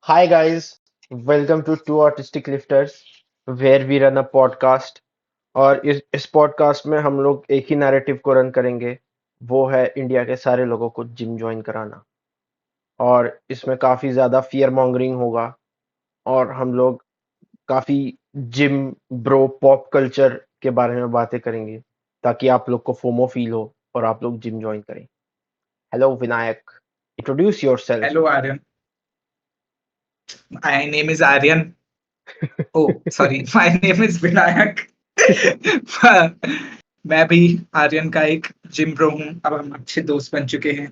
Hi guys, welcome to Two Autistic Lifters, where we run a podcast. और इस podcast में हम लोग एक ही नैरेटिव को रन करेंगे, वो है इंडिया के सारे लोगों को जिम ज्वाइन कराना। और इसमें काफी ज्यादा फियर मॉन्गरिंग होगा और हम लोग काफी जिम ब्रो पॉप कल्चर के बारे में बातें करेंगे ताकि आप लोग को फोमो फील हो और आप लोग जिम ज्वाइन करें। Hello Vinayak, introduce yourself. Hello, Aryan. My name is Aryan. Oh, sorry. My name is Vinayak. मैं भी आर्यन का एक जिम ब्रो हूँ। अब हम अच्छे दोस्त बन चुके हैं।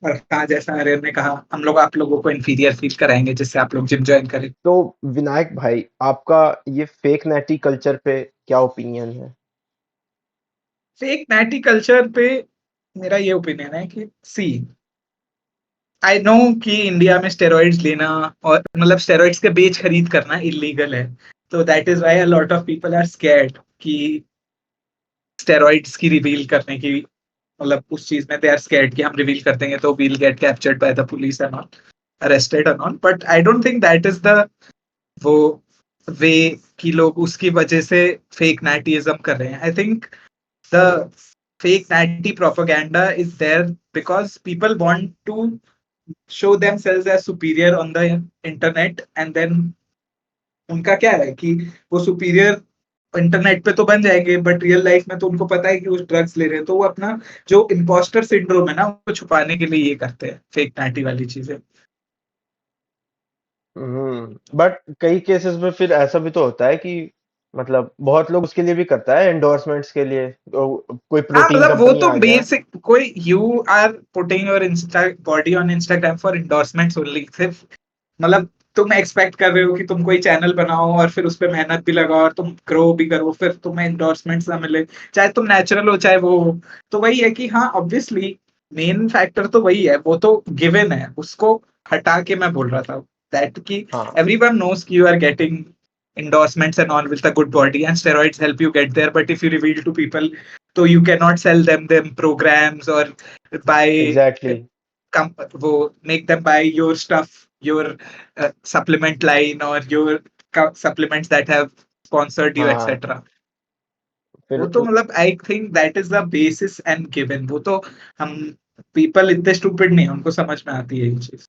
और कहा जैसा आर्यन ने कहा, हम लोग आप लोगों को इंफीरियर फील कराएंगे जिससे आप लोग जिम ज्वाइन करें। तो विनायक भाई, आपका ये फेक नैटी कल्चर पे क्या ओपिनियन है? फेक नैटी कल्चर पे मेरा ये ओपिनियन है कि सी आई नो कि इंडिया में स्टेरॉइड्स लेना और मतलब स्टेरॉइड्स के बेच खरीद करना इलीगल है। तो that is why a lot of people are scared कि स्टेरॉइड्स की रिवील करने की, मतलब उस चीज में दे आर स्कैर्ड कि हम रिवील कर देंगे तो we'll get captured by the police and all, arrested and all. But I don't think that is the वो वे कि लोग उसकी वजह से फेक नैटीइज्म कर रहे हैं। I think the fake natty propaganda is there because people want to show themselves as superior on the internet, and then उनका क्या है कि वो सुपीरियर इंटरनेट पे तो बन जाएंगे बट रियल लाइफ में तो उनको पता है कि वो ड्रग्स ले रहे हैं, तो वो अपना जो इम्पोस्टर सिंड्रोम है ना वो छुपाने के लिए ये करते हैं फेक नाटी वाली चीजें। बट कई केसेस में फिर ऐसा भी तो होता है कि मतलब बहुत लोग उसके लिए भी करता है, एंडोर्समेंट्स के लिए। कोई हाँ प्रोटीन मतलब वो कंपनी तो आ गया। बेसिक कोई you are putting your insta body on Instagram for endorsements only, सिर्फ मतलब तुम एक्सपेक्ट कर रहे हो कि तुम कोई चैनल बनाओ और फिर उस पर मेहनत भी लगाओ और तुम ग्रो भी करो, फिर तुम्हें इंडोर्समेंट्स ना मिले, चाहे तुम नेचुरल हो चाहे वो हो। तो वही है कि हाँ ऑब्वियसली मेन फैक्टर तो वही है, वो तो गिवन है, उसको हटा के मैं बोल रहा था दैट कि हाँ, everyone knows कि you are getting endorsements and all with a good body and steroids help you get there, but if you reveal to people so you cannot sell them programs or buy exactly. वो make them buy your stuff, your supplement line or your supplements that have sponsored you हाँ, etc. फिर वो तो मतलब आई think that is the basis and given, वो तो हम people इतने स्टूपिड नहीं है, उनको समझ में आती है ये चीज।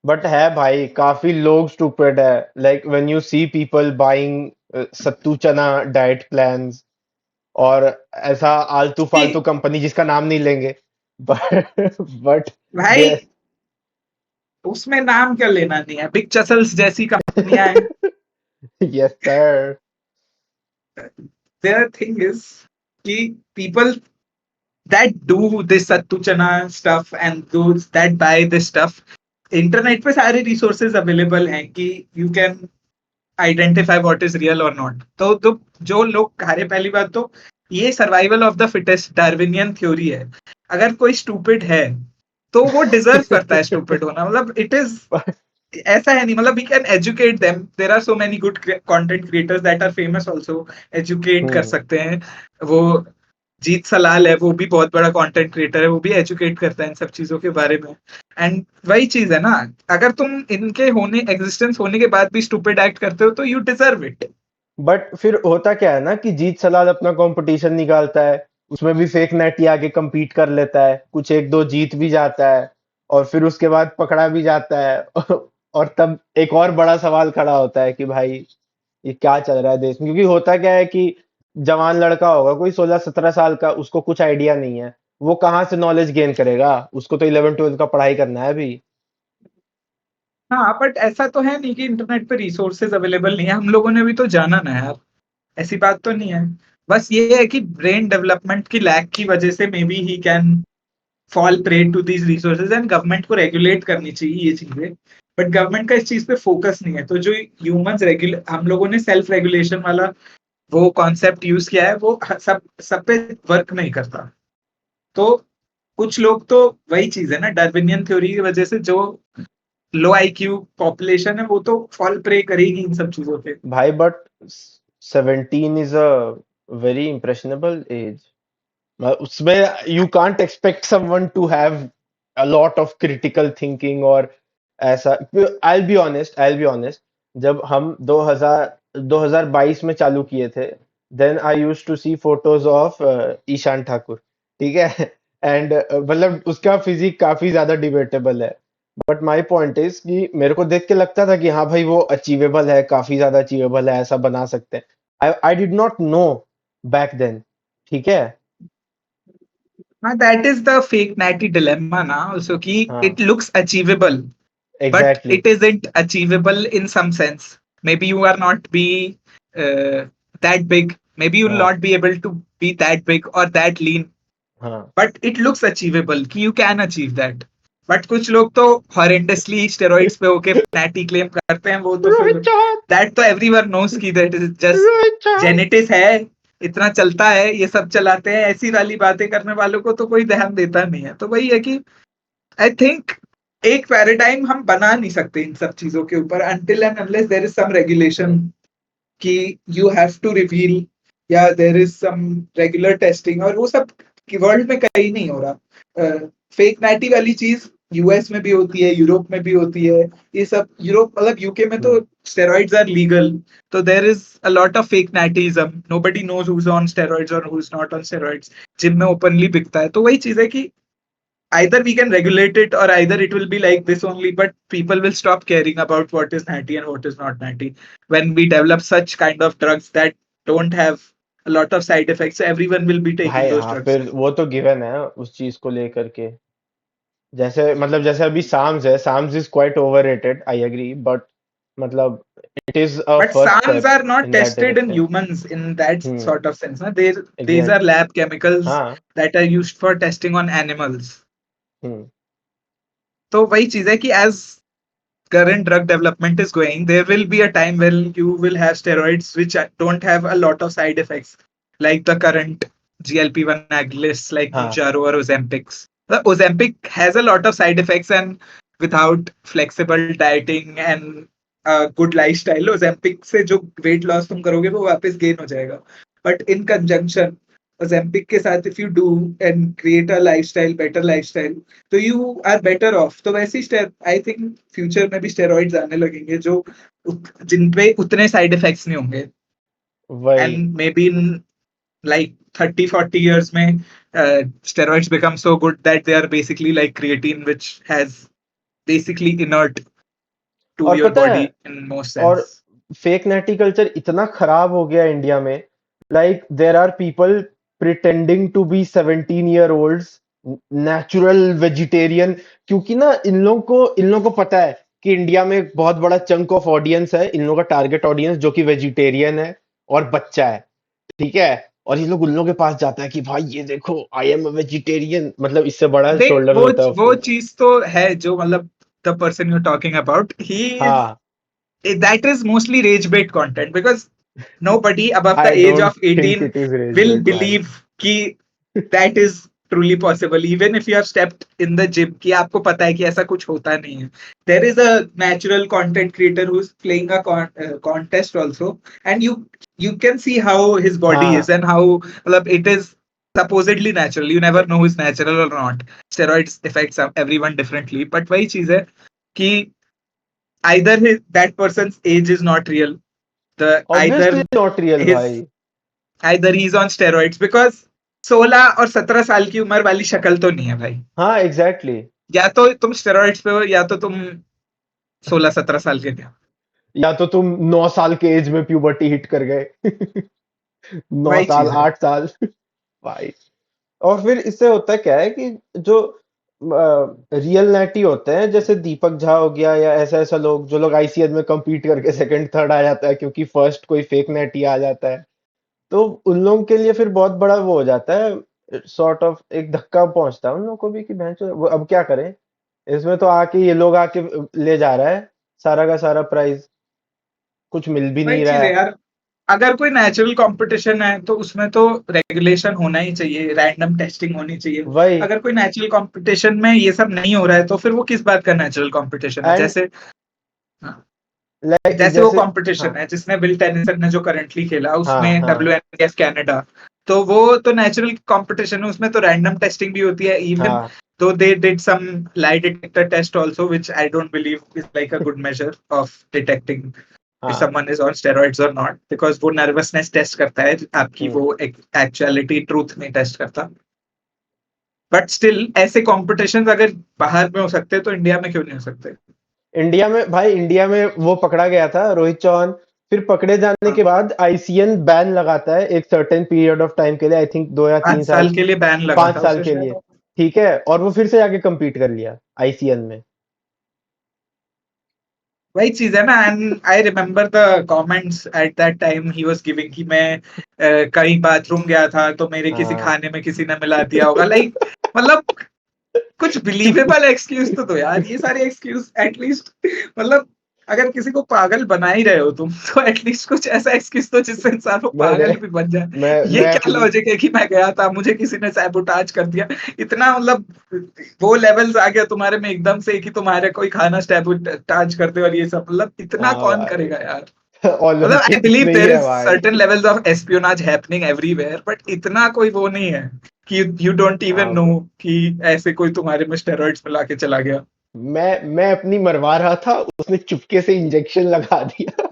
बट है भाई, काफी लोग स्टूपिड है। Like when you see people buying sattu chana diet plans और ऐसा आलतू फालतू See, कंपनी जिसका नाम नहीं लेंगे। बट भाई दे उसमें नाम क्या लेना, नहीं है बिग चसल्स जैसी कंपनियां हैं। Yes sir. Their thing is कि people that do this sattu chana stuff and those that buy this stuff, internet पे सारे रिसोर्सेज अवेलेबल हैं कि you can identify what is real और नॉट। तो जो लोग खा रहे, पहली बात तो ये survival of the fittest Darwinian theory है। अगर कोई स्टूपिड है तो वो डिजर्व करता है स्टूपिड होना, मतलब इट इज ऐसा है नहीं, मतलब we can educate them, there are so many good content creators that are famous also, educate कर हम्म सकते हैं। वो जीत सलाल है, वो भी बहुत बड़ा कंटेंट क्रिएटर है, वो भी एजुकेट करता है इन सब चीजों के बारे में। एंड वही चीज है ना, अगर तुम इनके होने एग्जिस्टेंस होने के बाद भी स्टूपिड एक्ट करते हो तो यू डिजर्व इट। बट फिर होता क्या है ना कि जीत सलाल अपना कंपटीशन निकालता है, उसमें भी फेक नेटी आके compete कर लेता है, कुछ एक दो जीत भी जाता है और फिर उसके बाद पकड़ा भी जाता है। और तब एक और बड़ा सवाल खड़ा होता है कि भाई ये क्या चल रहा है देश में, क्योंकि होता क्या है कि जवान लड़का होगा कोई 16-17 साल का, उसको कुछ आइडिया नहीं है, वो कहाँ से नॉलेज गेन करेगा? उसको तो 11वीं 12वीं का पढ़ाई करना है अभी। हाँ बट ऐसा तो है नहीं कि इंटरनेट पे रिसोर्सेज अवेलेबल नहीं है, हम लोगों ने भी तो जाना ना यार, ऐसी बात तो नहीं है। बस ये है कि ब्रेन डेवलपमेंट की लैक की वजह से maybe he can fall prey to these resources, and government को रेगुलेट करनी चाहिए ये चीजें। बट गवर्नमेंट का इस चीज पे फोकस नहीं है, तो जो ह्यूमंस रेगुलेट, हम लोगों ने सेल्फ रेगुलेशन वाला वो कॉन्सेप्ट यूज किया है, वो सब पे वर्क नहीं करता। तो कुछ लोग तो वही चीज है ना, डार्विनियन थ्योरी की वजह से जो लो आईक्यू पॉपुलेशन है वो तो फॉल प्रे करेगी इन सब चीजों पे। भाई but 17 is a very impressionable age. उसमें you can't expect someone to have a lot of critical thinking or ऐसा, आई बी ऑनेस्ट, जब हम 2022 में चालू किए थे, then I used to see photos of Ishan Thakur, ठीक है। एंड मतलब उसका फिजिक काफी ज्यादा डिबेटेबल है, बट माय पॉइंट इज कि मेरे को देख के लगता था कि हाँ भाई वो अचीवेबल है, काफी ज्यादा अचीवेबल है, ऐसा बना सकते हैं। I did not know back then, ठीक है। हाँ, that is the fake natty dilemma ना ऑल्सो, कि हाँ, it looks achievable but exactly it isn't achievable in some sense. Maybe you are not be uh, that big. Maybe you will हाँ, not be able to be that big or that lean. हाँ। But it looks achievable कि you can achieve that. But कुछ लोग तो horrendously steroids पे होके natty claim करते हैं, वो तो फिर रोहित चौहान, that तो everyone knows कि that is just Rohit Chauhan. genetics है, इतना चलता है, ये सब चलाते हैं, ऐसी वाली बातें करने वालों को तो कोई ध्यान देता नहीं है। तो वही है कि आई थिंक एक पैराडाइम हम बना नहीं सकते इन सब चीजों के ऊपर until and unless there is some regulation कि you have to reveal या there is some regular testing, और वो सब वर्ल्ड में कहीं नहीं हो रहा। फेक नाइटी वाली चीज यूएस में भी होती है, यूरोप में भी होती है, ये सब यूरोप मतलब यूके में तो हम्म, स्टेरॉइड्स आर लीगल, तो there is a lot of fake nattyism, nobody knows who is on steroids और who is not on steroids, gym में ओपनली बिकता है। तो वही चीज है कि either we can regulate it or either it will be like this only, but people will stop caring about what is natty and what is not natty when we develop such kind of drugs that don't have a lot of side effects. So everyone will be taking भाई those हाँ, drugs. फिर वो तो given है उस चीज को लेकर के। जैसे मतलब जैसे अभी साम्स है, sarms is quite overrated, I agree, but मतलब it is a But first SARMs step are not in that tested in direction. humans in that hmm, sort of sense. Na? These are exact, lab chemicals हाँ। that are used for testing on animals. हम्म, तो वही चीज है कि as current drug development is going, there will be a time when you will have steroids which don't have a lot of side effects, like the current GLP-1 agonists like हाँ, Mounjaro or Ozempic. The Ozempic has a lot of side effects, and without flexible dieting and a good lifestyle, Ozempic से जो weight loss तुम करोगे वो वापस gain हो जाएगा. But in conjunction, Ozempic के साथ if you do and create a lifestyle, better lifestyle, तो यू आर बेटर ऑफ। तो वैसे ही आई थिंक फ्यूचर में भी स्टेरॉइड्स आने लगेंगे जो जिन पे उतने साइड इफेक्ट्स नहीं होंगे, वही। And may be in like 30-40 years में steroids become so good that they are basically like creatine, which has basically inert to और your पता है, body in most और sense. फेक नेटी कल्चर इतना खराब हो गया इंडिया में, like there are people pretending to be 17 year olds natural vegetarian, क्योंकि ना इन लोगों को पता है कि इंडिया में एक बहुत बड़ा चंक ऑफ ऑडियंस है, इन लोगों का टारगेट ऑडियंस जो कि वेजिटेरियन है और बच्चा है, ठीक है। और ये लोग उन लोगों के पास जाता है कि भाई ये देखो आई एम अ वेजिटेरियन, मतलब इससे बड़ा देख शोल्डर वो होता है वो उसके। चीज तो है जो मतलब the person you talking about he is, हाँ, that is mostly rage bait content because nobody above the I age don't of think 18 it is rage will bait भाई। believe कि that is truly possible even if you have stepped in the gym, कि आपको पता है कि ऐसा कुछ होता नहीं है। There is a natural content creator who's playing a contest also, and you can see how his body is हाँ, and how मतलब it is supposedly natural. You never know who's natural or not. Steroids affects everyone differently, but वही चीज है कि either that person's age is not real, the obviously not real his भाई। either he's on steroids, because 16 और 17 साल की उम्र वाली शक्ल तो नहीं है भाई। हाँ, एग्जैक्टली। या तो तुम स्टेरॉइड्स पे हो या तो तुम 16-17 साल के थे। या तो तुम 9 साल के एज में प्यूबर्टी हिट कर गए। नौ वही साल चीज है। 8 साल भाई। और फिर इससे होता क्या है कि जो रियल नैटी होते हैं, जैसे दीपक झा हो गया या ऐसा ऐसा लोग, जो लोग आईसीएल में compete करके सेकंड थर्ड आ जाता है क्योंकि फर्स्ट कोई फेक नैटी आ जाता है, तो उन लोगों के लिए फिर बहुत बड़ा वो हो जाता है, सॉर्ट ऑफ एक धक्का पहुंचता है उन लोगों को भी कि वो अब क्या करें। इसमें तो आके ये लोग आके ले जा रहा है सारा का सारा प्राइज, कुछ मिल भी वही नहीं रहा चीज है है। यार, अगर कोई नेचुरल कंपटीशन है तो उसमें तो रेगुलेशन होना ही चाहिए, रैंडम टेस्टिंग होनी चाहिए। वही। अगर कोई नेचुरल कंपटीशन में ये सब नहीं हो रहा है तो फिर वो किस बात का नेचुरल कंपटीशन है? एंड जैसे हाँ, लाइक जैसे वो जैसे, कंपटीशन हाँ, है जिसमें विल टेनिसन ने जो करंटली खेला हाँ, उसमें हाँ, WNBF कनाडा, तो वो तो नेचुरल कंपटीशन है, उसमें तो रैंडम टेस्टिंग भी होती है। इवन हाँ, though they did some lie detector test also, which I don't believe is like a good measure of detecting if हाँ. someone is on steroids or not, because वो nervousness test करता है, आपकी हम्म. वो actuality truth नहीं test करता. But still ऐसे competition अगर बाहर में हो सकते तो इंडिया में क्यों नहीं हो सकते? इंडिया में भाई, इंडिया में वो पकड़ा गया था रोहित चौहान। फिर पकड़े जाने हाँ, के बाद आईसीएन बैन लगाता है एक सर्टेन पीरियड ऑफ टाइम के लिए, आई थिंक 2 या 3 साल, 5 साल के लिए बैन लगा था 5 साल उसे के लिए। शायद. ठीक है, और वो फिर से जाके compete कर लिया आईसीएन में। वही चीज है ना. And I remember the comments at that time he was giving कि मैं कहीं बाथरूम गया था तो मेरे किसी हाँ. खाने में किसी ने मिला दिया होगा, लाइक मतलब कुछ बिलीवेबल एक्सक्यूज तो दो यार. ये सारे एक्सक्यूज एटलीस्ट मतलब अगर किसी को पागल बना ही रहे हो तुम तो एटलीस्ट कुछ ऐसा एक्सक्यूज दो जिससे इंसान वो मैंने पागल भी बन जाए. ये मैं क्या अपनी लॉजिक है कि मैं गया था मुझे किसी ने सैबोटाज कर दिया? इतना मतलब वो लेवल्स आ गया तुम्हारे में एकदम से कि तुम्हारे कोई खाना सैबोटाज कर दे और ये सब, मतलब इतना हाँ कौन भाई, करेगा यार? मतलब आई ओलंपिक्स बिलीव में ही देयर है इज भाई। Certain levels of espionage happening everywhere, but इतना कोई वो नहीं है कि यू डोंट इवन हाँ नो भाई, कि ऐसे कोई तुम्हारे में स्टेरॉइड्स मिला के चला गया. मैं अपनी मरवा रहा था, उसने चुपके से इंजेक्शन लगा दिया।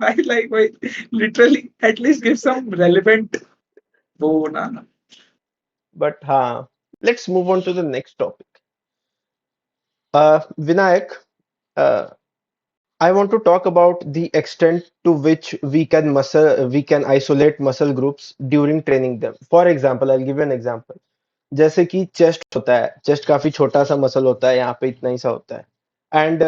I like literally at least give some relevant वो ना. बट हाँ, let's move on to the next topic. Vinayak, uh, I want to talk about the extent to which we can isolate muscle groups during training them. For example, I'll give you an example. जैसे कि chest होता है, chest काफी छोटा सा muscle होता है, यहाँ पे इतना ही सा होता है। एंड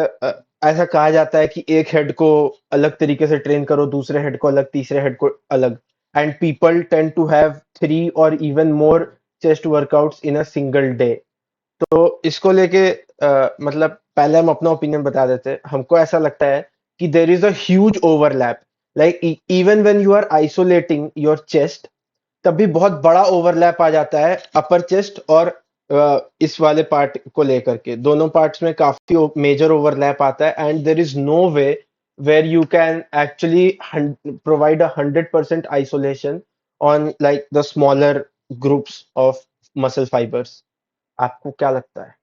ऐसा कहा जाता है कि एक हेड को अलग तरीके से ट्रेन करो, दूसरे हेड को अलग, तीसरे हेड को अलग। And people tend to have 3 और even more chest workouts in a single day. तो इसको लेके मतलब पहले हम अपना ओपिनियन बता देते हैं। हमको ऐसा लगता है कि there is a huge overlap, like even when you are isolating your chest, तभी बहुत बड़ा ओवरलैप आ जाता है अपर चेस्ट और इस वाले पार्ट को लेकर के। दोनों पार्ट्स में काफी मेजर ओवरलैप आता है, and there is no way where you can actually provide 100% isolation on like the smaller groups of muscle fibres. आपको क्या लगता है?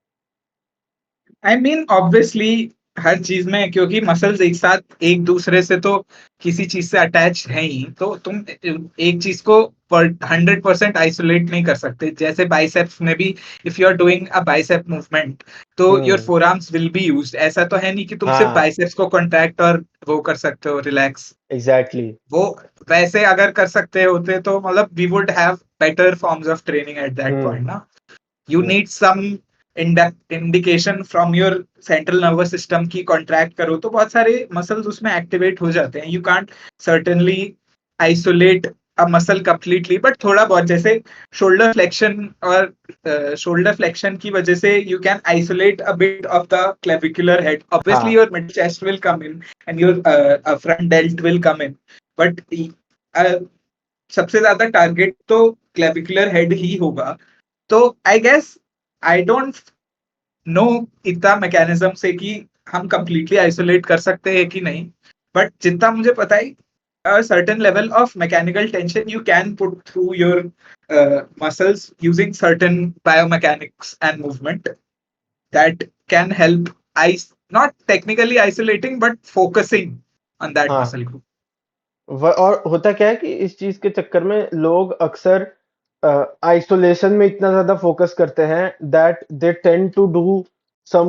आई मीन ऑब्वियसली हर चीज में, क्योंकि मसल्स एक साथ एक दूसरे से तो किसी चीज से अटैच है ही, तो तुम एक चीज को 100% आइसोलेट नहीं कर सकते. जैसे बाइसेप्स में भी if you are doing a bicep movement तो your hmm. Forearms will be used. ऐसा तो है नहीं कि तुम सिर्फ हाँ. बाइसेप्स को कॉन्ट्रैक्ट और वो कर सकते हो रिलैक्स. एग्जैक्टली. वो वैसे अगर कर सकते होते तो मतलब we would have better forms of training at that hmm. Point ना. You hmm. need some indication from your central nervous system की कॉन्ट्रैक्ट करो तो बहुत सारे मसल्स उसमें एक्टिवेट हो जाते हैं. You can't certainly isolate a muscle completely, but थोड़ा बहुत जैसे शोल्डर फ्लेक्शन और शोल्डर फ्लेक्शन की वजह से you can isolate a bit of the clavicular head. Obviously हाँ. Your mid chest will come in and your front delt will come in, but सबसे ज्यादा टारगेट तो क्लेविकुलर हेड ही होगा. तो I guess I don't know इतना mechanism से कि हम कंप्लीटली आइसोलेट कर सकते हैं कि नहीं, बट जितना मुझे पता है a certain level of mechanical tension you can put through your muscles using certain biomechanics and movement that can help ice not technically isolating but focusing on that हाँ. muscle group. और होता क्या है कि इस चीज के चक्कर में लोग अक्सर आइसोलेशन में इतना ज्यादा फोकस करते हैं that they tend to do some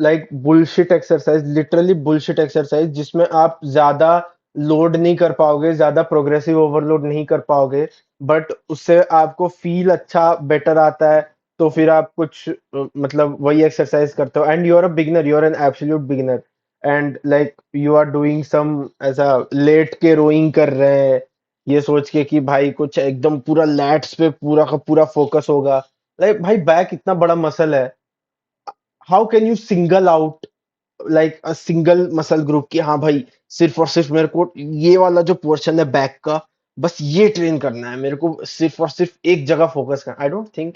like bullshit exercise, literally bullshit exercise, जिसमें आप ज्यादा लोड नहीं कर पाओगे, ज्यादा प्रोग्रेसिव ओवरलोड नहीं कर पाओगे, बट उससे आपको फील अच्छा बेटर आता है। तो फिर आप कुछ मतलब वही एक्सरसाइज करते हो, and you are a beginner, you are an absolute beginner, and like you are doing some ऐसा लेट के रोइंग कर रहे हैं, ये सोच के कि भाई कुछ एकदम पूरा लैट्स पे पूरा का पूरा फोकस होगा। लाइक भाई बैक इतना बड़ा मसल है, how can you single out like a single muscle group की, हाँ भाई सिर्फ और सिर्फ मेरे को ये वाला जो पोर्शन है बैक का, बस ये ट्रेन करना है, मेरे को सिर्फ और सिर्फ एक जगह फोकस करना। आई डोंट थिंक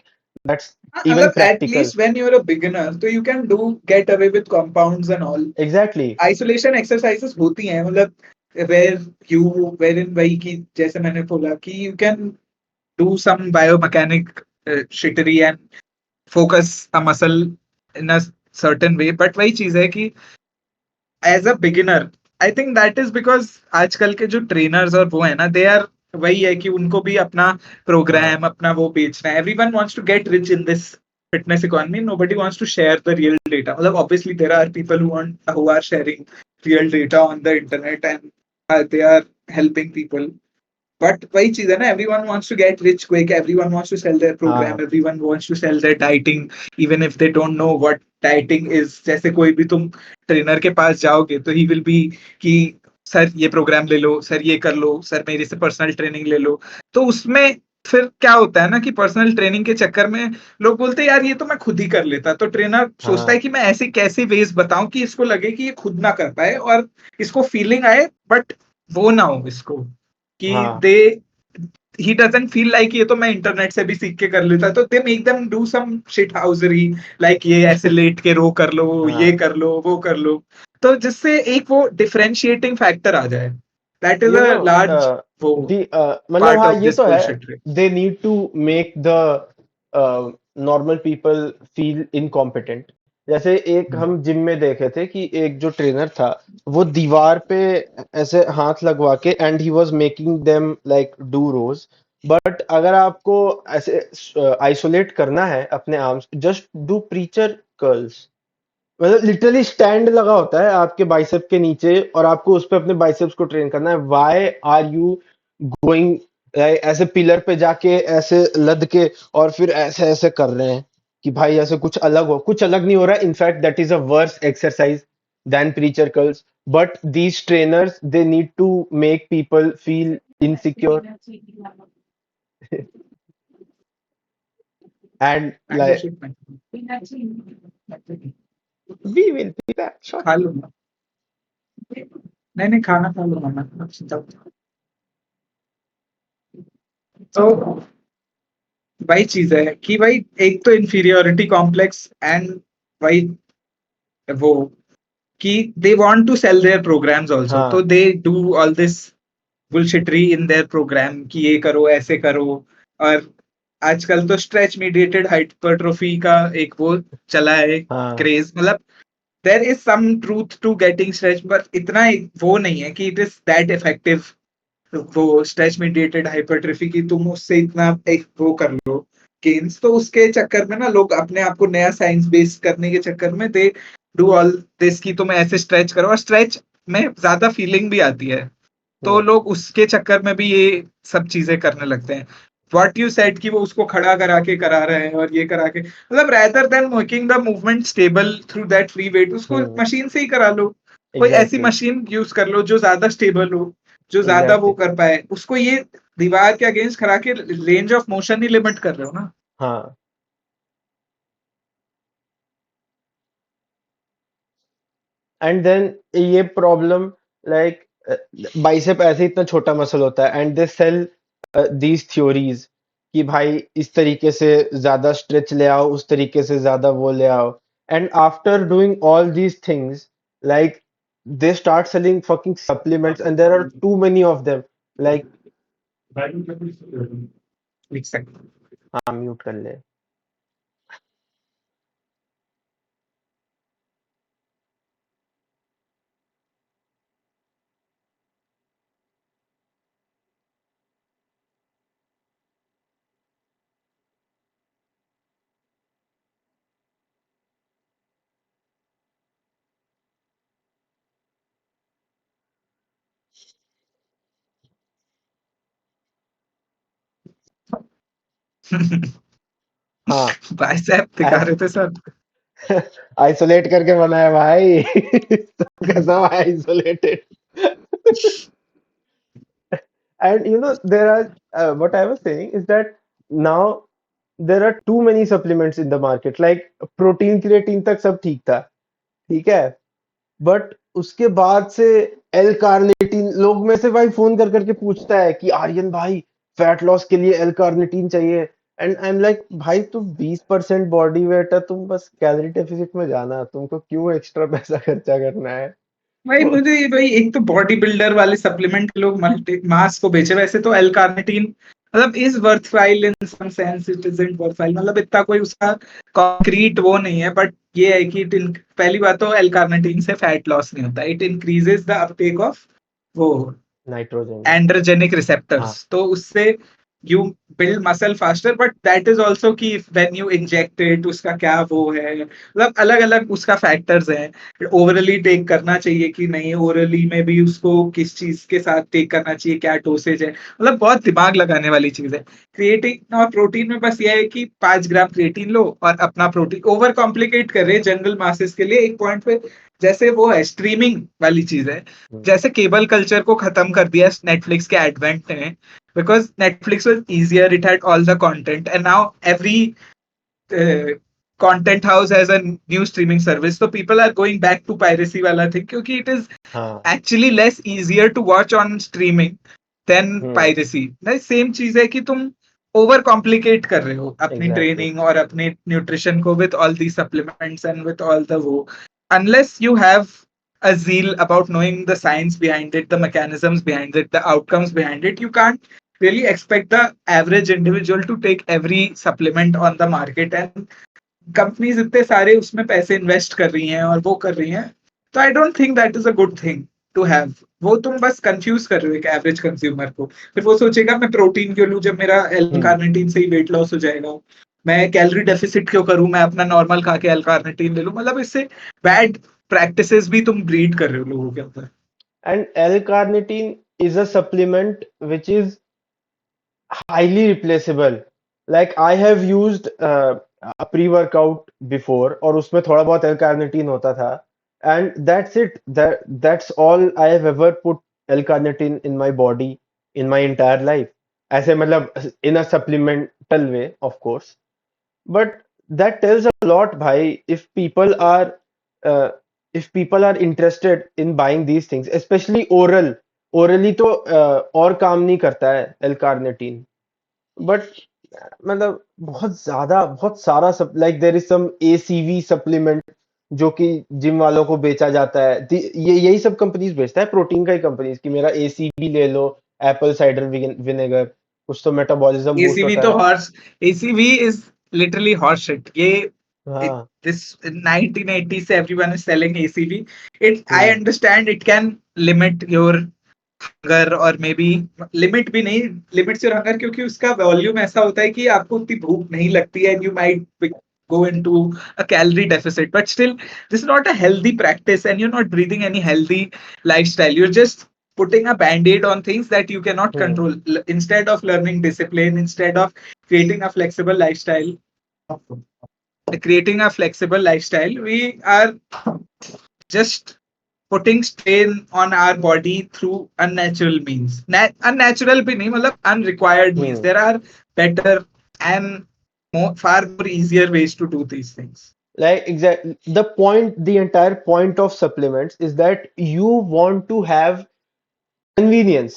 दैट्स इवन मतलब at practical. least when you're a beginner तो you can do get away with compounds and all. Exactly. Isolation exercises होती हैं मतलब वेयर यू वेर इन वही की जैसे मैंने बोला कि you can do some biomechanic shittery and focus a muscle in a certain way, but वही चीज है कि as a beginner I think that is because आजकल के जो ट्रेनर्स और वो है ना, दे आर वही है कि उनको भी अपना हाँ प्रोग्राम अपना वो बेचना है. Everyone wants to get rich in this fitness economy. Nobody wants to share the real data. Well, obviously there are people who are sharing real data on the internet, and they are helping people. But वही चीज है ना, everyone wants to get rich quick, everyone wants to sell their program, हाँ everyone wants to sell their dieting, even if they don't know what dieting is. जैसे कोई भी तुम trainer के पास जाओगे तो ही विल बी कि सर ये प्रोग्राम ले लो, सर ये कर लो, सर मेरे से पर्सनल ट्रेनिंग ले लो. तो उसमें फिर क्या होता है ना कि पर्सनल ट्रेनिंग के चक्कर में लोग बोलते हैं यार ये तो मैं खुद ही कर लेता. तो ट्रेनर सोचता है हाँ कि मैं ऐसे कैसे वेज बताऊं कि इसको लगे कि ये खुद ना कर पाए और इसको फीलिंग आए, बट वो ना हो इसको कि हाँ दे ही डजंट फील लाइक ये तो मैं इंटरनेट से भी सीख के कर लेता. तो they make them do some shit housery, like ये ऐसे लेट के रो कर लो, ये हाँ कर लो, वो कर लो. तो जिससे एक वो डिफरेंशिएटिंग फैक्टर आ जाए. That is you uh know large वो दी मतलब पार्ट हाँ ऑफ ये दिस तो है. Bullshit. They need to make the normal people feel incompetent. जैसे एक हम जिम में देखे थे कि एक जो ट्रेनर था वो दीवार पे ऐसे हाथ लगवा के and he was making them like do rows. But अगर आपको ऐसे आइसोलेट करना है अपने arms, just do preacher curls. मतलब लिटरली स्टैंड लगा होता है आपके बाइसेप के नीचे और आपको उस पे अपने बाइसेप्स को ट्रेन करना है. व्हाई आर यू गोइंग ऐसे पिलर पे जाके ऐसे लद के और फिर ऐसे ऐसे कर रहे हैं कि भाई ऐसे कुछ अलग हो? कुछ अलग नहीं हो रहा है. In fact that is a worse exercise than preacher curls. But these trainers they need to make people feel insecure and and you like should we will be back खा शॉर्टली. लूंगा. नहीं नहीं, खाना खा लूंगा मैं. तो वही चीज है कि भाई एक तो इंफीरियोरिटी कॉम्प्लेक्स एंड भाई वो कि they want to sell their programs also, तो हाँ they do all this bullshittery in their program कि ये करो ऐसे करो. और आजकल तो स्ट्रेच मीडिएटेड हाइपरट्रोफी का एक वो चला है हाँ क्रेज. मतलब there is some truth to getting stretch, but इतना वो नहीं है कि इट इज दैट इफेक्टिव. वो स्ट्रेच मीडिएटेड हाइपरट्रोफी की तुम उससे इतना एक वो कर लो गेन्स. तो उसके चक्कर में ना लोग अपने आप को नया साइंस बेस्ड करने के चक्कर में दे डू ऑल दिस कि तुम ऐसे स्ट्रेच करो, और स्ट्रेच में ज्यादा फीलिंग भी आती है. तो हम्म, लोग उसके चक्कर में भी ये सब चीजें करने लगते हैं. व्हाट यू सेड कि वो उसको खड़ा करा के करा रहे हैं और ये करा के, मतलब rather than making the movement stable through that free weight, उसको हम्म, मशीन से ही करा लो. कोई ऐसी एग्जैक्टली मशीन यूज कर लो जो ज्यादा स्टेबल हो, जो ज्यादा वो एग्जैक्टली कर पाए. उसको ये दीवार के अगेंस्ट खड़ा के range of motion he limit कर रहे हो ना. हाँ. एंड देन ये प्रॉब्लम लाइक बाइसेप ऐसे इतना छोटा मसल होता है and they sell these theories कि भाई इस तरीके से ज्यादा स्ट्रेच ले आओ, उस तरीके से ज्यादा वो ले आओ. And after doing all these things like they start selling fucking supplements and there are too many of them. Like Exactly. हाँ म्यूट कर ले. हाँ बाइसेप दिखा रहे थे सर. आइसोलेट करके बनाया भाई. सबका सब isolated. And you know, there are what I was saying is that now there are too many supplements in the market. Like protein creatine तक सब ठीक था, ठीक है. बट उसके बाद से एल कार्निटीन लोग में से भाई फोन कर करके पूछता है कि आर्यन भाई फैट लॉस के लिए एल कार्निटीन चाहिए. एंड आई एम लाइक भाई तुम 20% बॉडी वेट है, तुम बस कैलोरी डेफिसिट में जाना, तुमको क्यों एक्स्ट्रा पैसा खर्चा करना है. भाई वो मुझे भाई एक तो बॉडी बिल्डर वाले सप्लीमेंट लोग मल्टी मास को बेचे. वैसे तो एल कार्निटीन मतलब is worthwhile in some sense, it isn't worthwhile, मतलब इतना कोई उसका कॉन्क्रीट वो नहीं है, बट ये है कि पहली बात तो एल कार्निटीन से फैट लॉस नहीं होता, it increases the Uptake of वो नाइट्रोजन का। एंड्रोजेनिक हाँ। रिसेप्टर्स, तो उससे you build muscle faster, but that is also कि व्हेन यू इंजेक्ट इट उसका क्या वो है, मतलब अलग अलग उसका फैक्टर्स हैं। ओवरली टेक करना चाहिए कि नहीं, ओवरली में भी उसको किस चीज के साथ टेक करना चाहिए, क्या डोसेज है, मतलब बहुत दिमाग लगाने वाली चीज है। क्रिएटिन और प्रोटीन में बस यह है कि 5 ग्राम क्रिएटिन लो और अपना प्रोटीन, ओवर कॉम्प्लिकेट कर रहे हैं जनरल मासेस के लिए एक पॉइंट पे। जैसे वो है स्ट्रीमिंग वाली चीज है, हम्म। जैसे केबल कल्चर को खत्म कर दिया नेटफ्लिक्स के एडवेंट ने, because Netflix was easier, it had all the content, and now every content house has a new streaming service, so people are going back to piracy wala thing, क्योंकि it is हाँ। actually less easier to watch on streaming than hmm. piracy। नहीं, same चीज है कि तुम over complicate कर रहे हो अपनी एग्जैक्टली। ट्रेनिंग और अपने न्यूट्रिशन को with all the supplements and with all the वो, unless you have a zeal about knowing the science behind it, the mechanisms behind it, the outcomes behind it, you can't really expect the average individual to take every supplement on the market, and companies इतने सारे उसमें पैसे invest कर रही हैं और वो कर रही हैं, तो I don't think that is a good thing to have. वो तुम बस कंफ्यूज कर रहे हो एक एवरेज कंज्यूमर को, फिर वो सोचेगा मैं प्रोटीन क्यों लूं जब मेरा एल हम्म। कार्निटीन से ही वेट लॉस हो जाएगा, मैं कैलोरी डेफिसिट क्यों करूं, मैं अपना नॉर्मल खा के एल कार्निटीन ले लूं, मतलब इससे बैड प्रैक्टिसेस भी तुम ब्रीड कर रहे हो लोगों के अंदर। And L-carnitine is a supplement which is highly replaceable. Like I have used a pre-workout before और उसमें थोड़ा बहुत L-carnitine होता था, and that's it. That's all I have ever put L-carnitine in my body in my entire life. ऐसे मतलब in a supplemental way, of course. But that tells a lot, bhai, uh, if people are interested in buying these things, especially orally तो और काम नहीं करता है L carnitine, but मतलब बहुत सारा सब, like there is some ACV supplement जो कि जिम वालों को बेचा जाता है। ये यही सब कंपनीज बेचता है, प्रोटीन का ही कंपनीज, कि मेरा एसीवी ले लो, एप्पल साइडर विनेगर, कुछ तो मेटाबॉलिज्म बूस्ट एसीवी होता तो है। Horse, ACV is literally horse shit ये। हाँ। This in 1980 से everyone is selling ACV. I hmm. understand it can limit your hunger और मे बी लिमिट भी नहीं, लिमिट्स योर हंगर, क्योंकि उसका वॉल्यूम ऐसा होता है कि आपको उतनी भूख नहीं लगती है, and you might go into a calorie deficit, but still this is not a healthy practice and you're not breathing any healthy lifestyle, you're just putting a band-aid on things that you cannot hmm. control. Instead of learning discipline, instead of creating a flexible lifestyle, we are just putting strain on our body through unnatural means. Unnatural भी नहीं, मतलब unrequired means. Hmm. There are better and far more easier ways to do these things. Like exactly the entire point of supplements is that you want to have convenience.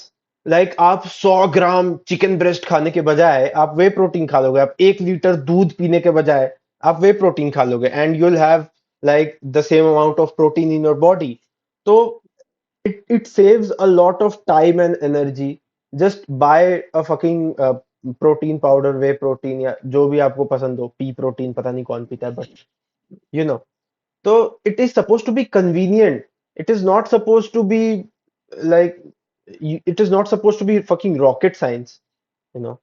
Like आप 100 gram chicken breast खाने के बजाय आप वे protein खा लोगे, आप 1 litre दूध पीने के बजाय आप वे प्रोटीन खा लोगे, and you'll have like the same amount of protein in your body. तो it saves a lot of time and energy. Just buy a fucking protein powder, way protein या जो भी आपको पसंद हो, पी प्रोटीन पता नहीं कौन पीता है, but you know, so it is supposed to be convenient. It is not supposed to be like it is not supposed to be fucking rocket science, you know.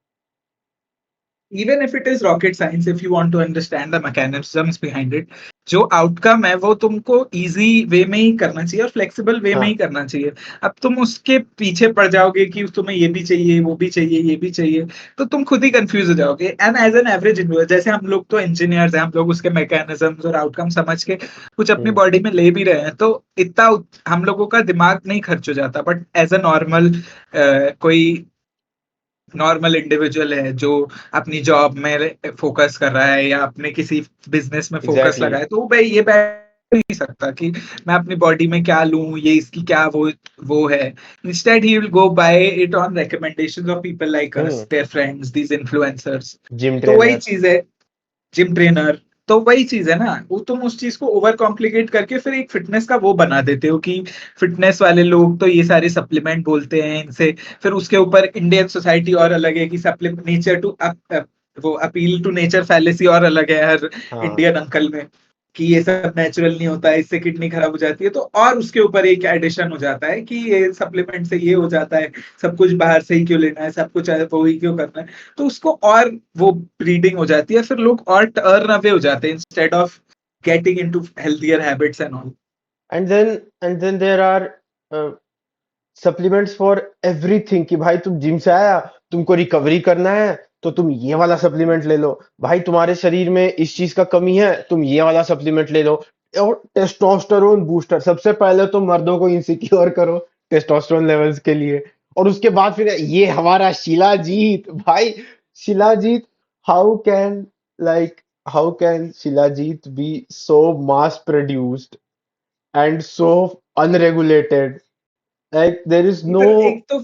Even if it is rocket science, if you want to understand the mechanisms behind it, जो outcome है वो तुमको easy way में ही करना चाहिए और flexible वे में ही हाँ। करना चाहिए। अब तुम उसके पीछे पड़ जाओगे कि तुम्हें ये भी चाहिए, वो भी चाहिए, ये भी चाहिए, तो तुम खुद ही कंफ्यूज हो जाओगे। And as an average individual, जैसे हम लोग तो इंजीनियर्स हैं, हम लोग उसके मैकेनिज्म्स और आउटकम समझ के कुछ अपनी हम्म। बॉडी में ले भी रहे हैं, तो इतना हम लोगों का दिमाग नहीं खर्च हो जाता। बट एज अ नॉर्मल कोई नॉर्मल इंडिविजुअल है जो अपनी जॉब में फोकस कर रहा है या अपने किसी बिजनेस में फोकस एग्जैक्टली। लगा है, तो भाई ये बैठ नहीं सकता कि मैं अपनी बॉडी में क्या लूं, ये इसकी क्या वो है। Instead he will go by it on recommendations of people like hmm. Us, their friends, these influencers. Gym तो वही ट्रेनर। चीज है, जिम ट्रेनर, तो वही चीज है ना, वो तुम उस चीज को ओवर कॉम्प्लिकेट करके फिर एक फिटनेस का वो बना देते हो कि फिटनेस वाले लोग तो ये सारे सप्लीमेंट बोलते हैं इनसे। फिर उसके ऊपर इंडियन सोसाइटी और अलग है कि सप्लीमेंट नेचर टू वो अपील टू नेचर फैलेसी और अलग है हर हाँ। इंडियन अंकल में, कि ये सब नेचुरल नहीं होता है, इससे किडनी खराब हो जाती है। तो और उसके ऊपर एक एडिशन हो जाता है कि ये सप्लीमेंट से ये हो जाता है, सब कुछ बाहर से ही क्यों लेना है, सब कुछ वो ही क्यों करना है। तो उसको और वो ब्रीडिंग हो जाती है, फिर लोग और टर्न अवे हो जाते हैं instead of getting into healthier habits and all. And then there are supplements for everything कि भाई तुम जिम से आया, तुमको रिकवरी करना है तो तुम ये वाला सप्लीमेंट ले लो। भाई तुम्हारे शरीर में इस चीज का कमी है, तुम ये वाला सप्लीमेंट ले लो। और टेस्टोस्टेरोन बूस्टर, सबसे पहले तो मर्दों को इनसिक्योर करो टेस्टोस्टेरोन लेवल्स के लिए, और उसके बाद फिर ये हमारा शिलाजीत भाई। Shilajit, how can like how can shilajit be so mass produced and so unregulated? Like there is no. एक तो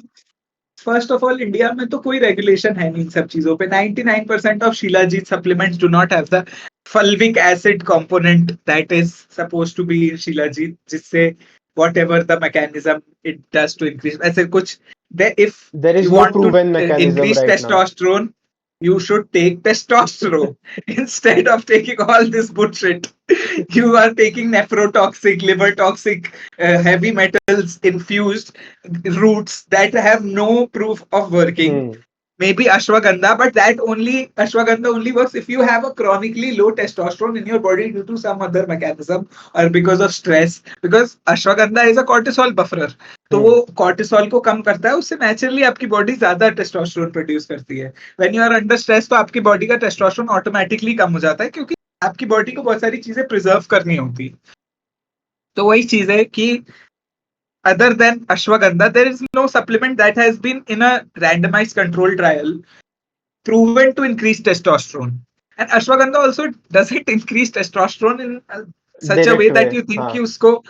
फर्स्ट ऑफ ऑल इंडिया में तो कोई रेगुलेशन है नहीं इन सब चीजों पे। 99% of shilajit supplements do not have the fulvic acid component that is suppose to be in shilajit, जिससे whatever the mechanism it does to increase ऐसे कुछ। If There you is no want to proven mechanism increase right now. Testosterone, you should take testosterone instead of taking all this bullshit. You are taking nephrotoxic, liver toxic, heavy metals infused roots that have no proof of working. Hmm. Maybe ashwagandha, but that only ashwagandha only works if you have a chronically low testosterone in your body due to some other mechanism or because of stress. Because ashwagandha is a cortisol buffer, तो वो Hmm. Cortisol को कम करता है, उससे naturally आपकी body ज्यादा testosterone produce करती है। When you are under stress तो आपकी बॉडी का टेस्टोस्टेरोन ऑटोमेटिकली कम हो जाता है, क्योंकि आपकी बॉडी को बहुत सारी चीजें प्रिजर्व करनी होती है। तो वही चीज है कि other than ashwagandha, there is no supplement that has been in a randomized control trial proven to increase testosterone. And ashwagandha also doesn't increase testosterone in such a way Direct that way. you think कि हाँ. उसको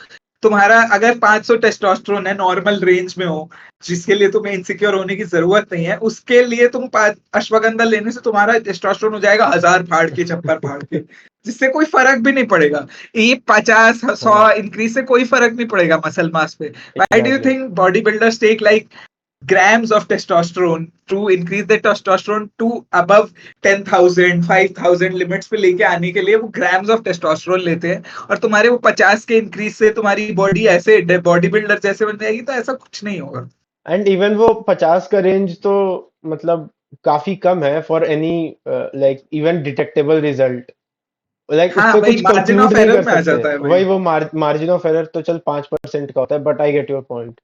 तुम्हारा अगर 500 testosterone है normal range में हो, जिसके लिए तुम्हें इनसिक्योर होने की जरूरत नहीं है, उसके लिए तुम अश्वगंधा लेने से तुम्हारा टेस्टोस्टेरोन हो जाएगा 1000 फाड़ के, चप्पर फाड़ के, जिससे कोई फर्क भी नहीं पड़ेगा। ये 50 100 हाँ. इंक्रीज से कोई फर्क नहीं पड़ेगा मसल मास पे। Why do you Exactly. Think bodybuilders take like grams of testosterone to increase the testosterone to above 10,000 5,000 limits पे लेके आने के लिए वो ग्राम्स ऑफ टेस्टोस्टेरोन लेते हैं, और तुम्हारे वो 50 के इंक्रीज से तुम्हारी बॉडी ऐसे बॉडी बिल्डर जैसे बन जाएगी? तो ऐसा कुछ नहीं होगा। एंड इवन वो 50 का रेंज तो मतलब काफी कम है for any like even detectable result. Like उस हाँ पे भाई, कुछ मार्जिन कंक्लूड ऑफ नहीं एरर कर में आ सकते। जाता है भाई। वही वो मार्जिन ऑफ एरर तो चल 5% का होता है, but I get your point.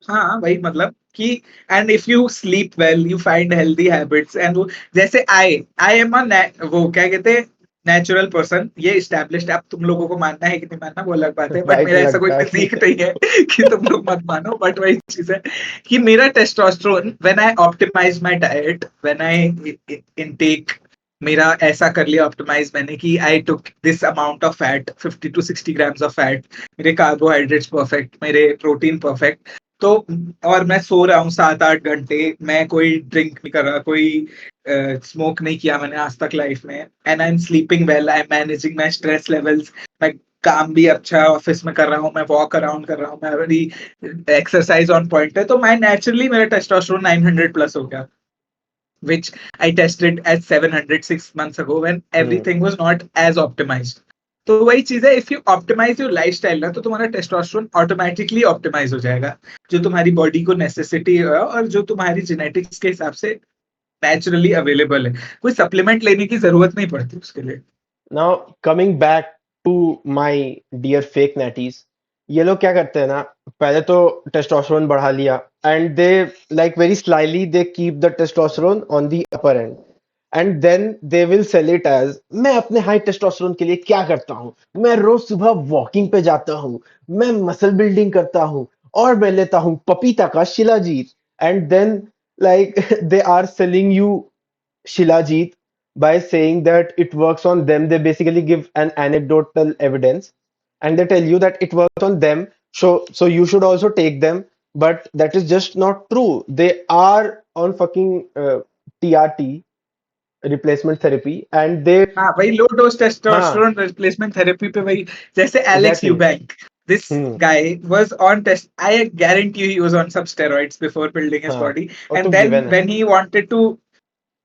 हाँ भाई, मतलब कि and if you sleep well you find healthy habits and वो, जैसे आई एम अ वो क्या कहते हैं नेचुरल पर्सन, ये स्टैब्लिश्ड। अब तुम लोगों को मानना है कि नहीं मानना वो अलग बात है, बट भाई मेरा तो ऐसा कोई लगता है फिजिक कि नहीं है कि तुम लोग मत मानो। बट वही चीज है कि मेरा testosterone when I optimize my diet, when I intake, मेरा ऐसा कर लिया ऑप्टिमाइज मैंने कि I took this amount of fat, 50 to 60 grams of fat, मेरे कार्बोहाइड्रेट्स परफेक्ट, मेरे प्रोटीन परफेक्ट, तो और मैं सो रहा हूँ 7 8 घंटे, मैं कोई ड्रिंक नहीं कर रहा, कोई स्मोक नहीं किया मैंने आज तक लाइफ में, and I am sleeping well, I am managing my stress levels, मैं काम भी अच्छा ऑफिस में कर रहा हूँ, मैं वॉक अराउंड कर रहा हूँ, मैं बड़ी एक्सरसाइज ऑन पॉइंट है, तो मैं नेचुरली मेरा टेस्टोस्टेरोन 900 प्लस हो गया, which I tested at 700 6 months ago when hmm. everything was not as optimized. तो वही चीज है, if you optimise your lifestyle ना, तो तुम्हारा टेस्टोस्टेरोन ऑटोमेटिकली ऑप्टिमाइज हो जाएगा, जो तुम्हारी बॉडी को नेसेसिटी है और जो तुम्हारी जेनेटिक्स के हिसाब से नेचुरली अवेलेबल है। कोई सप्लीमेंट लेने की जरूरत नहीं पड़ती उसके लिए। Now coming back to my dear fake natties, ये लोग क्या करते हैं ना, पहले तो टेस्टोस्टेरोन बढ़ा लिया, and they like very slyly they keep the testosterone on the upper end, and then they will sell it as मैं अपने हाई टेस्टोस्टेरोन के लिए क्या करता हूँ, मैं रोज सुबह वॉकिंग पे जाता हूँ, मैं मसल बिल्डिंग करता हूँ, और मैं लेता हूँ पपीता का shilajit, and then like they are selling you Shilajit by saying that it works on them. They basically give an anecdotal evidence and they tell you that it works on them. So you should also take them. But that is just not true. They are on fucking TRT replacement therapy and they हाँ वही low dose हाँ testosterone replacement therapy पे वही, जैसे Alex exactly Eubank, this hmm guy was on test, I guarantee you he was on some steroids before building his हाँ body, वो तो and then given है when he wanted to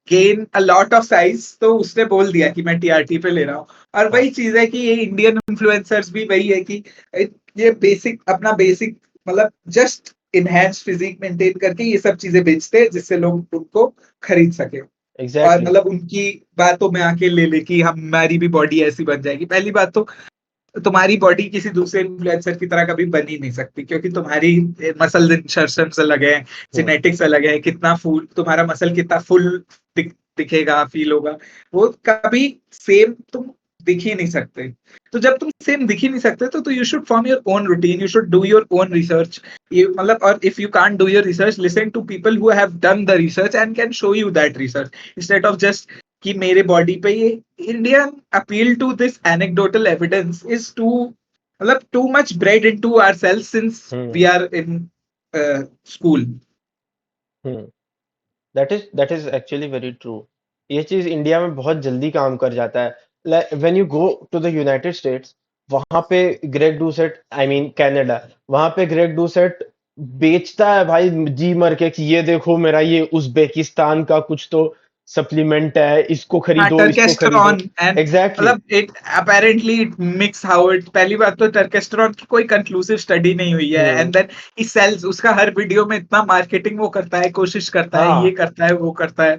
gain a lot of size तो उसने बोल दिया कि मैं टीआरटी पे ले रहा हूँ। और हाँ वही चीज है कि ये इंडियन इन्फ्लुएंसर्स भी वही है कि ये बेसिक अपना बेसिक मतलब जस्ट इनहेंस फिजिक मेंटेन करके ये सब चीजें बेचते हैं जिससे लोग उनको खरीद सके, और एग्जैक्टली मतलब उनकी बातों में आके ले ले कि हमारी भी बॉडी ऐसी बन जाएगी। पहली बात तो तुम्हारी बॉडी किसी दूसरे इन्फ्लुएंसर की तरह कभी बन ही नहीं सकती, क्योंकि तुम्हारी मसल इंसर्शंस अलग है, हम्म जेनेटिक्स अलग है, कितना फुल तुम्हारा मसल कितना फुल दिखेगा, फील होगा, वो कभी सेम तुम दिख ही नहीं सकते। तो जब तुम सेम दिख ही नहीं सकते तो you should form your own routine, you should do your own research. ये मतलब, और if you can't do your research, listen to people who have done the research and can show you that research, instead of just कि मेरे body पे ये। Indian appeal to this anecdotal evidence is too मतलब too much bred into ourselves since we hmm are in school. Hmm that is actually very true. ये चीज India में बहुत जल्दी काम कर जाता है। When you go to the United States, वहां पे Greg Doucette, I mean Canada, वहां पे ग्रेग डूसेट बेचता है भाई जी मर के कि ये देखो मेरा ये उज्बेकिस्तान का कुछ तो सप्लीमेंट है, इसको हाँ खरीदो इसको खरीदो। टर्केस्टेरॉन एंड एग्जैक्टली मतलब it apparently it mix how it, पहली बात तो टर्केस्टेरॉन की कोई कंक्लूसिव स्टडी नहीं हुई है, हम्म एंड देन ही सेल्स उसका हर वीडियो में इतना मार्केटिंग वो करता है, कोशिश करता है, ये हाँ करता है, वो करता है,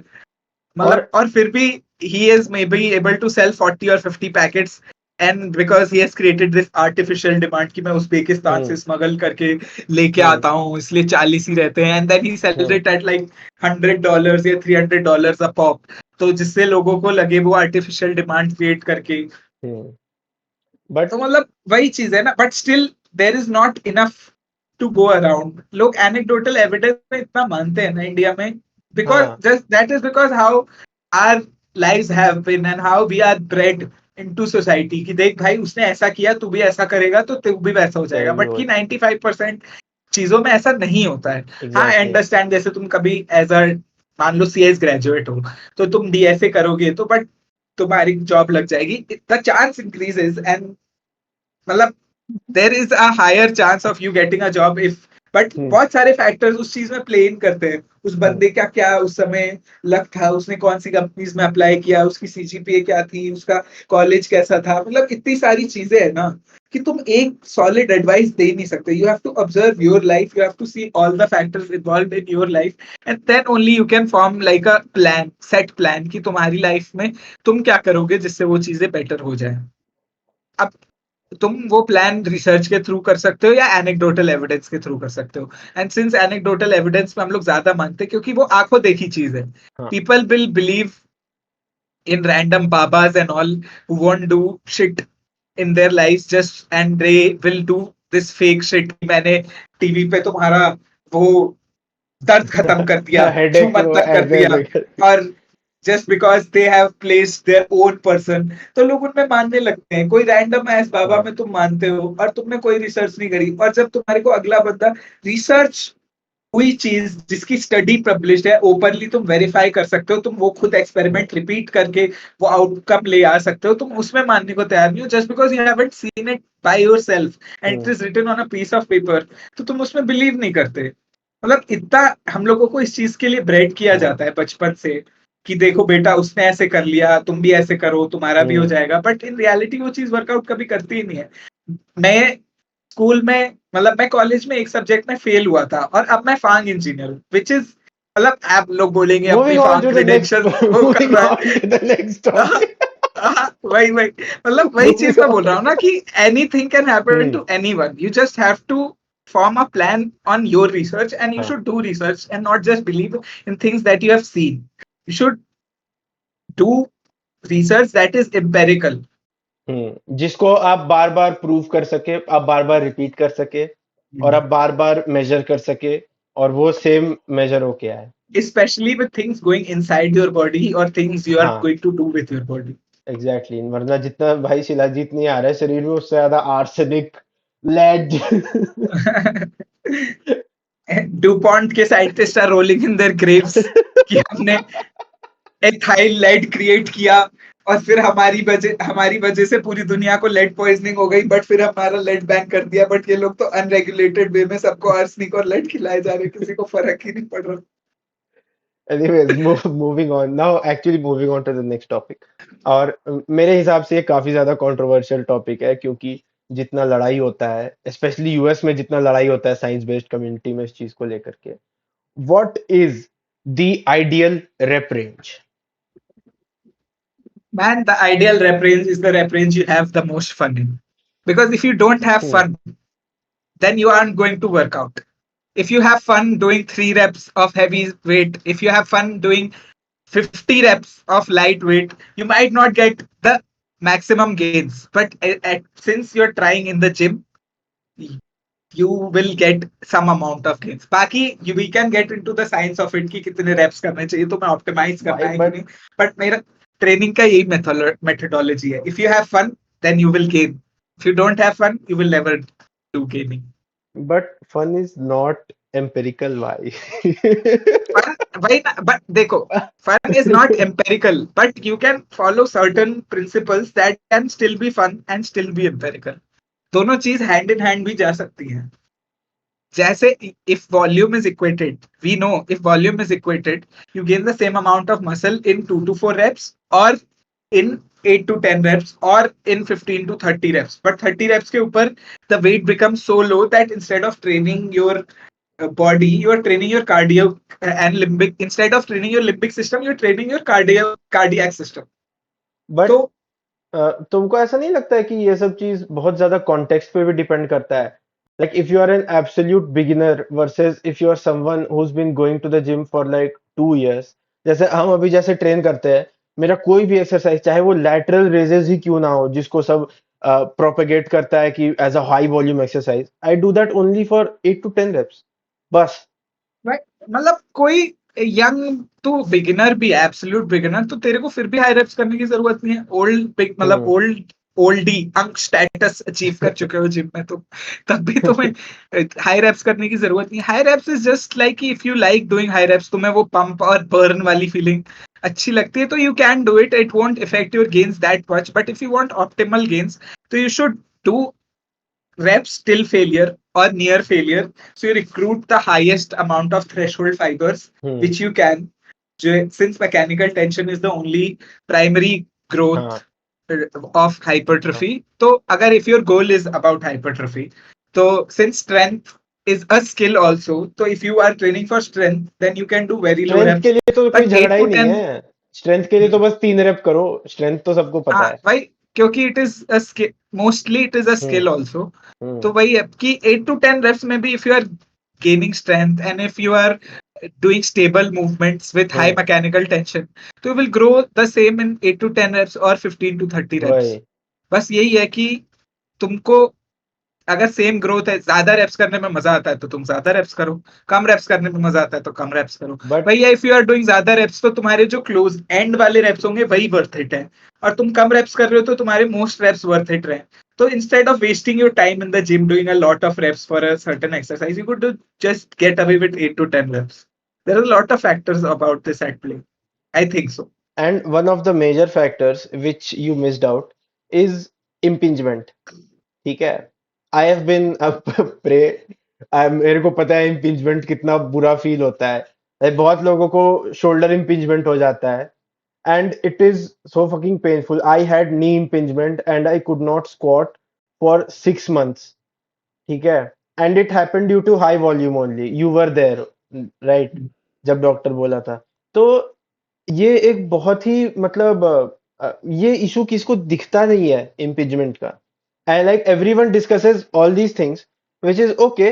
मतलब और और फिर भी he is maybe able to sell 40 or 50 packets, and because he has created this artificial demand कि मैं उज्बेकिस्तान से हम्म स्मगल करके लेके हम्म आता हूँ इसलिए 40 ही रहते हैं, and then he sells hmm it at like $100 या $300 a pop, तो जिससे लोगों को लगे वो आर्टिफिशियल डिमांड क्रिएट करके। हम्म तो बट मतलब वही चीज है ना, but still there is not enough to go around. लोग एनेक्डोटल एविडेंस में इतना मानते हैं ना इंडिया में, बिकॉज हाँ just that is because how are lives have been and how we are bred into society कि देख भाई उसने ऐसा किया तू भी ऐसा करेगा तो तू भी वैसा हो तेरे जाएगा, भी बट हो कि 95% चीजों में ऐसा नहीं होता है। हाँ आई एग्जैक्टली अंडरस्टैंड, जैसे तुम कभी एज अ मान लो सीएस ग्रेजुएट हो तो तुम डीएसए करोगे तो बट तुम्हारी जॉब लग जाएगी, द चांस इंक्रीजेस एंड मतलब there is a higher chance of you getting a job if, but hmm बहुत सारे फैक्टर्स उस चीज में प्ले इन करते हैं, उस हम्म बंदे का क्या उस समय लक था, उसने कौन सी कंपनीज में अप्लाई किया, उसकी सीजीपीए क्या थी, उसका कॉलेज कैसा था, मतलब इतनी सारी चीजें है ना कि तुम एक सॉलिड एडवाइस दे नहीं सकते। You have to observe your life, you have to see all the factors involve in your life, and then only you can form like a plan, set plan कि तुम्हारी लाइफ में तुम क्या करोगे जिससे वो चीजें बेटर हो जाए। अब तुम वो प्लान रिसर्च के थ्रू कर सकते हो या एनेक्डोटल एविडेंस के थ्रू कर सकते हो, एंड सिंस एनेक्डोटल एविडेंस में हम लोग ज्यादा मानते हैं क्योंकि वो आंखों देखी चीज है, हाँ people will believe in random babas and all who won't do shit in their life just and they will do this fake shit. मैंने टीवी पे तुम्हारा वो दर्द खत्म कर दिया, छू हेडेक मत वो तक कर ऐसे दिया, ऐसे कर और just because they have placed their own person तो लोग उनमें मानने लगते हैं। कोई रैंडम एस बाबा हाँ में तुम मानते हो और तुमने कोई रिसर्च नहीं करी, और जब तुम्हारे को अगला बंदा रिसर्च हुई चीज जिसकी स्टडी पब्लिश्ड है ओपनली तुम वेरीफाई कर सकते हो, तुम वो खुद एक्सपेरिमेंट रिपीट करके वो आउटकम ले आ सकते हो, तुम उसमें मानने को तैयार नहीं हो just because you haven't seen it by yourself and it hmm is written on a piece of paper, तो तुम उसमें बिलीव नहीं करते। मतलब इतना हम लोगों को इस चीज के लिए ब्रेड किया हाँ जाता है बचपन से कि देखो बेटा उसने ऐसे कर लिया तुम भी ऐसे करो तुम्हारा भी हो हम्म जाएगा, बट इन रियलिटी वो चीज वर्कआउट कभी करती ही नहीं है। मैं स्कूल में मतलब मैं कॉलेज में एक सब्जेक्ट में फेल हुआ था और अब मैं फांग इंजीनियर हूँ, विच इज मतलब आप लोग बोलेंगे अपनी मूविंग ऑन फांग टू द नेक्स्ट क्रेडेंशियल वो कर मूविंग रहा ऑन टू द नेक्स्ट है। टॉपिक वही वही मतलब वही चीज मूविंग मैं ऑन बोल रहा हूँ ना कि anything can happen hmm to anyone, you just have to form a plan on your research and you हाँ should do research and not just believe in things that you have seen. You should do research that is empirical. जिसको आप बार बार prove कर सके, आप बार बार repeat कर सके, और आप बार बार मेजर कर सके, और वो सेम मेजर हो के आए। Especially with things going inside your body or things you are हाँ going to do with your body. Exactly वरना जितना भाई शिलाजीत नहीं आ रहा है शरीर में, उससे ज्यादा आर्सेनिक, लेड डुपॉन्ट के scientist are rolling in their graves कि हमने एथाइल लेड क्रिएट किया और फिर हमारी वजह से पूरी दुनिया को लेड पॉइजनिंग हो गई, बट फिर हमारा लेड बैन कर दिया। बट ये लोग तो अनरेगुलेटेड वे में सबको आर्सेनिक और लेड खिलाए जा रहे, किसी को फर्क ही नहीं पड़ रहा। Anyways, moving on now. Actually, moving on to the next topic. और मेरे हिसाब से ये काफी ज्यादा कंट्रोवर्शियल टॉपिक है, क्योंकि जितना लड़ाई होता है, स्पेशली यूएस में जितना लड़ाई होता है साइंस बेस्ड कम्युनिटी में इस चीज को लेकर के, what is the ideal rape range? Man, the ideal rep range is the rep range you have the most fun in. Because if you don't have hmm. fun, then you aren't going to work out. If you have fun doing 3 reps of heavy weight, if you have fun doing 50 reps of lightweight, you might not get the maximum gains. But since you're trying in the gym, you will get some amount of gains. बाकी we can get into the science of it कि कितने reps करने चाहिए, तो मैं optimize करना भाई है कि बट नहीं. But मेरा ट्रेनिंग का यही methodology है. If you have fun, then you will gain. If you don't have fun, you will never do gaining. But fun is not empirical भाई. Fun, why not? But देखो, fun is not empirical, but you can follow certain principles that can still be fun and still be empirical. दोनों चीज hand in hand भी जा सकती है. जैसे if volume is equated, we know if volume is equated, you gain the same amount of muscle in 2 to 4 reps or in 8 to 10 reps or in 15 to 30 reps. But 30 reps के ऊपर the weight becomes so low that instead of training your body, you are training your cardio and limbic. Instead of training your limbic system, you're training your cardiac system. But तो तुमको ऐसा नहीं लगता है कि ये सब चीज बहुत ज्यादा कॉन्टेक्स्ट पे भी डिपेंड करता है? Like if you are an absolute beginner versus if you are someone who has been going to the gym for like 2 years, जैसे हम अभी जैसे ट्रेन करते हैं, मेरा कोई भी एक्सरसाइज चाहे वो लैटरल रेजेस ही क्यों ना हो, जिसको सब प्रोपेगेट करता है कि as a high volume exercise, I do that only for 8 to 10 reps बस. मतलब कोई यंग तू बिगिनर भी है, एब्सोल्यूट बिगिनर, तो तेरे को फिर भी हाई रेप्स करने की जरूरत नहीं है. ओल्ड बिग मतलब हम्म. ओल्डी अंक स्टेटस अचीव कर चुके हो जिम में, तो तब भी तुम्हें हाई रेप्स करने की जरूरत नहीं है. High reps is just like if you like doing high reps, तुम्हें वो पंप और बर्न वाली फीलिंग अच्छी लगती है, तो you can do it. It won't effect your gains that much. But if you want optimal gains, तो you should do reps till failure or near failure. So you recruit the highest amount of threshold fibers hmm. which you can. Since mechanical tension is the only primary हाँ. growth of hypertrophy, so agar if your goal is about hypertrophy, so since strength is a skill also, so if you are training for strength, then you can do very low strength के reps. लिए तो कोई But झगड़ा 8 ही to नहीं 10, है. Strength के लिए तो बस 3 रेप करो. स्ट्रेंथ तो सबको पता हाँ है. भाई, क्योंकि it is a skill, mostly it is a hmm. Skill also. Hmm. तो वही है कि 8 to 10 reps में भी if you are gaining strength and if you are doing stable movements with high hmm. mechanical tension, तो you will grow the same in 8 to 10 reps or 15 to 30 reps. वही. बस यही है कि तुमको अगर सेम ग्रोथ है, ज्यादा रेप्स करने में मजा आता है तो तुम ज्यादा रेप्स करो, कम रेप्स करने में मजा आता है तो कम रेप्स करो. बट भैया इफ यू आर डूइंग ज्यादा रेप्स, तो तुम्हारे जो क्लोज एंड वाले रेप्स होंगे वही वर्थ इट है, और तुम कम रेप्स कर रहे हो तो तुम्हारे मोस्ट रेप्स वर्थ इट रहे. तो instead of wasting your time in the gym doing a lot of reps for a certain exercise, you could just get away with 8 to 10 reps. There are a lot of factors about this at play. I think so. And one of the major factors which you missed out is impingement. ठीक है. I have been prey. मेरे को पता है impingement कितना बुरा feel होता है. बहुत लोगों को शोल्डर इम्पिंजमेंट हो जाता है, and it is so fucking painful. I had knee impingement and I could not squat for 6 months. ठीक है. And it happened due to high volume only. You were there, right, जब doctor बोला था. तो ये एक बहुत ही मतलब ये इशू किसको दिखता नहीं है इम्पिंजमेंट का. And like everyone discusses all these things which is okay,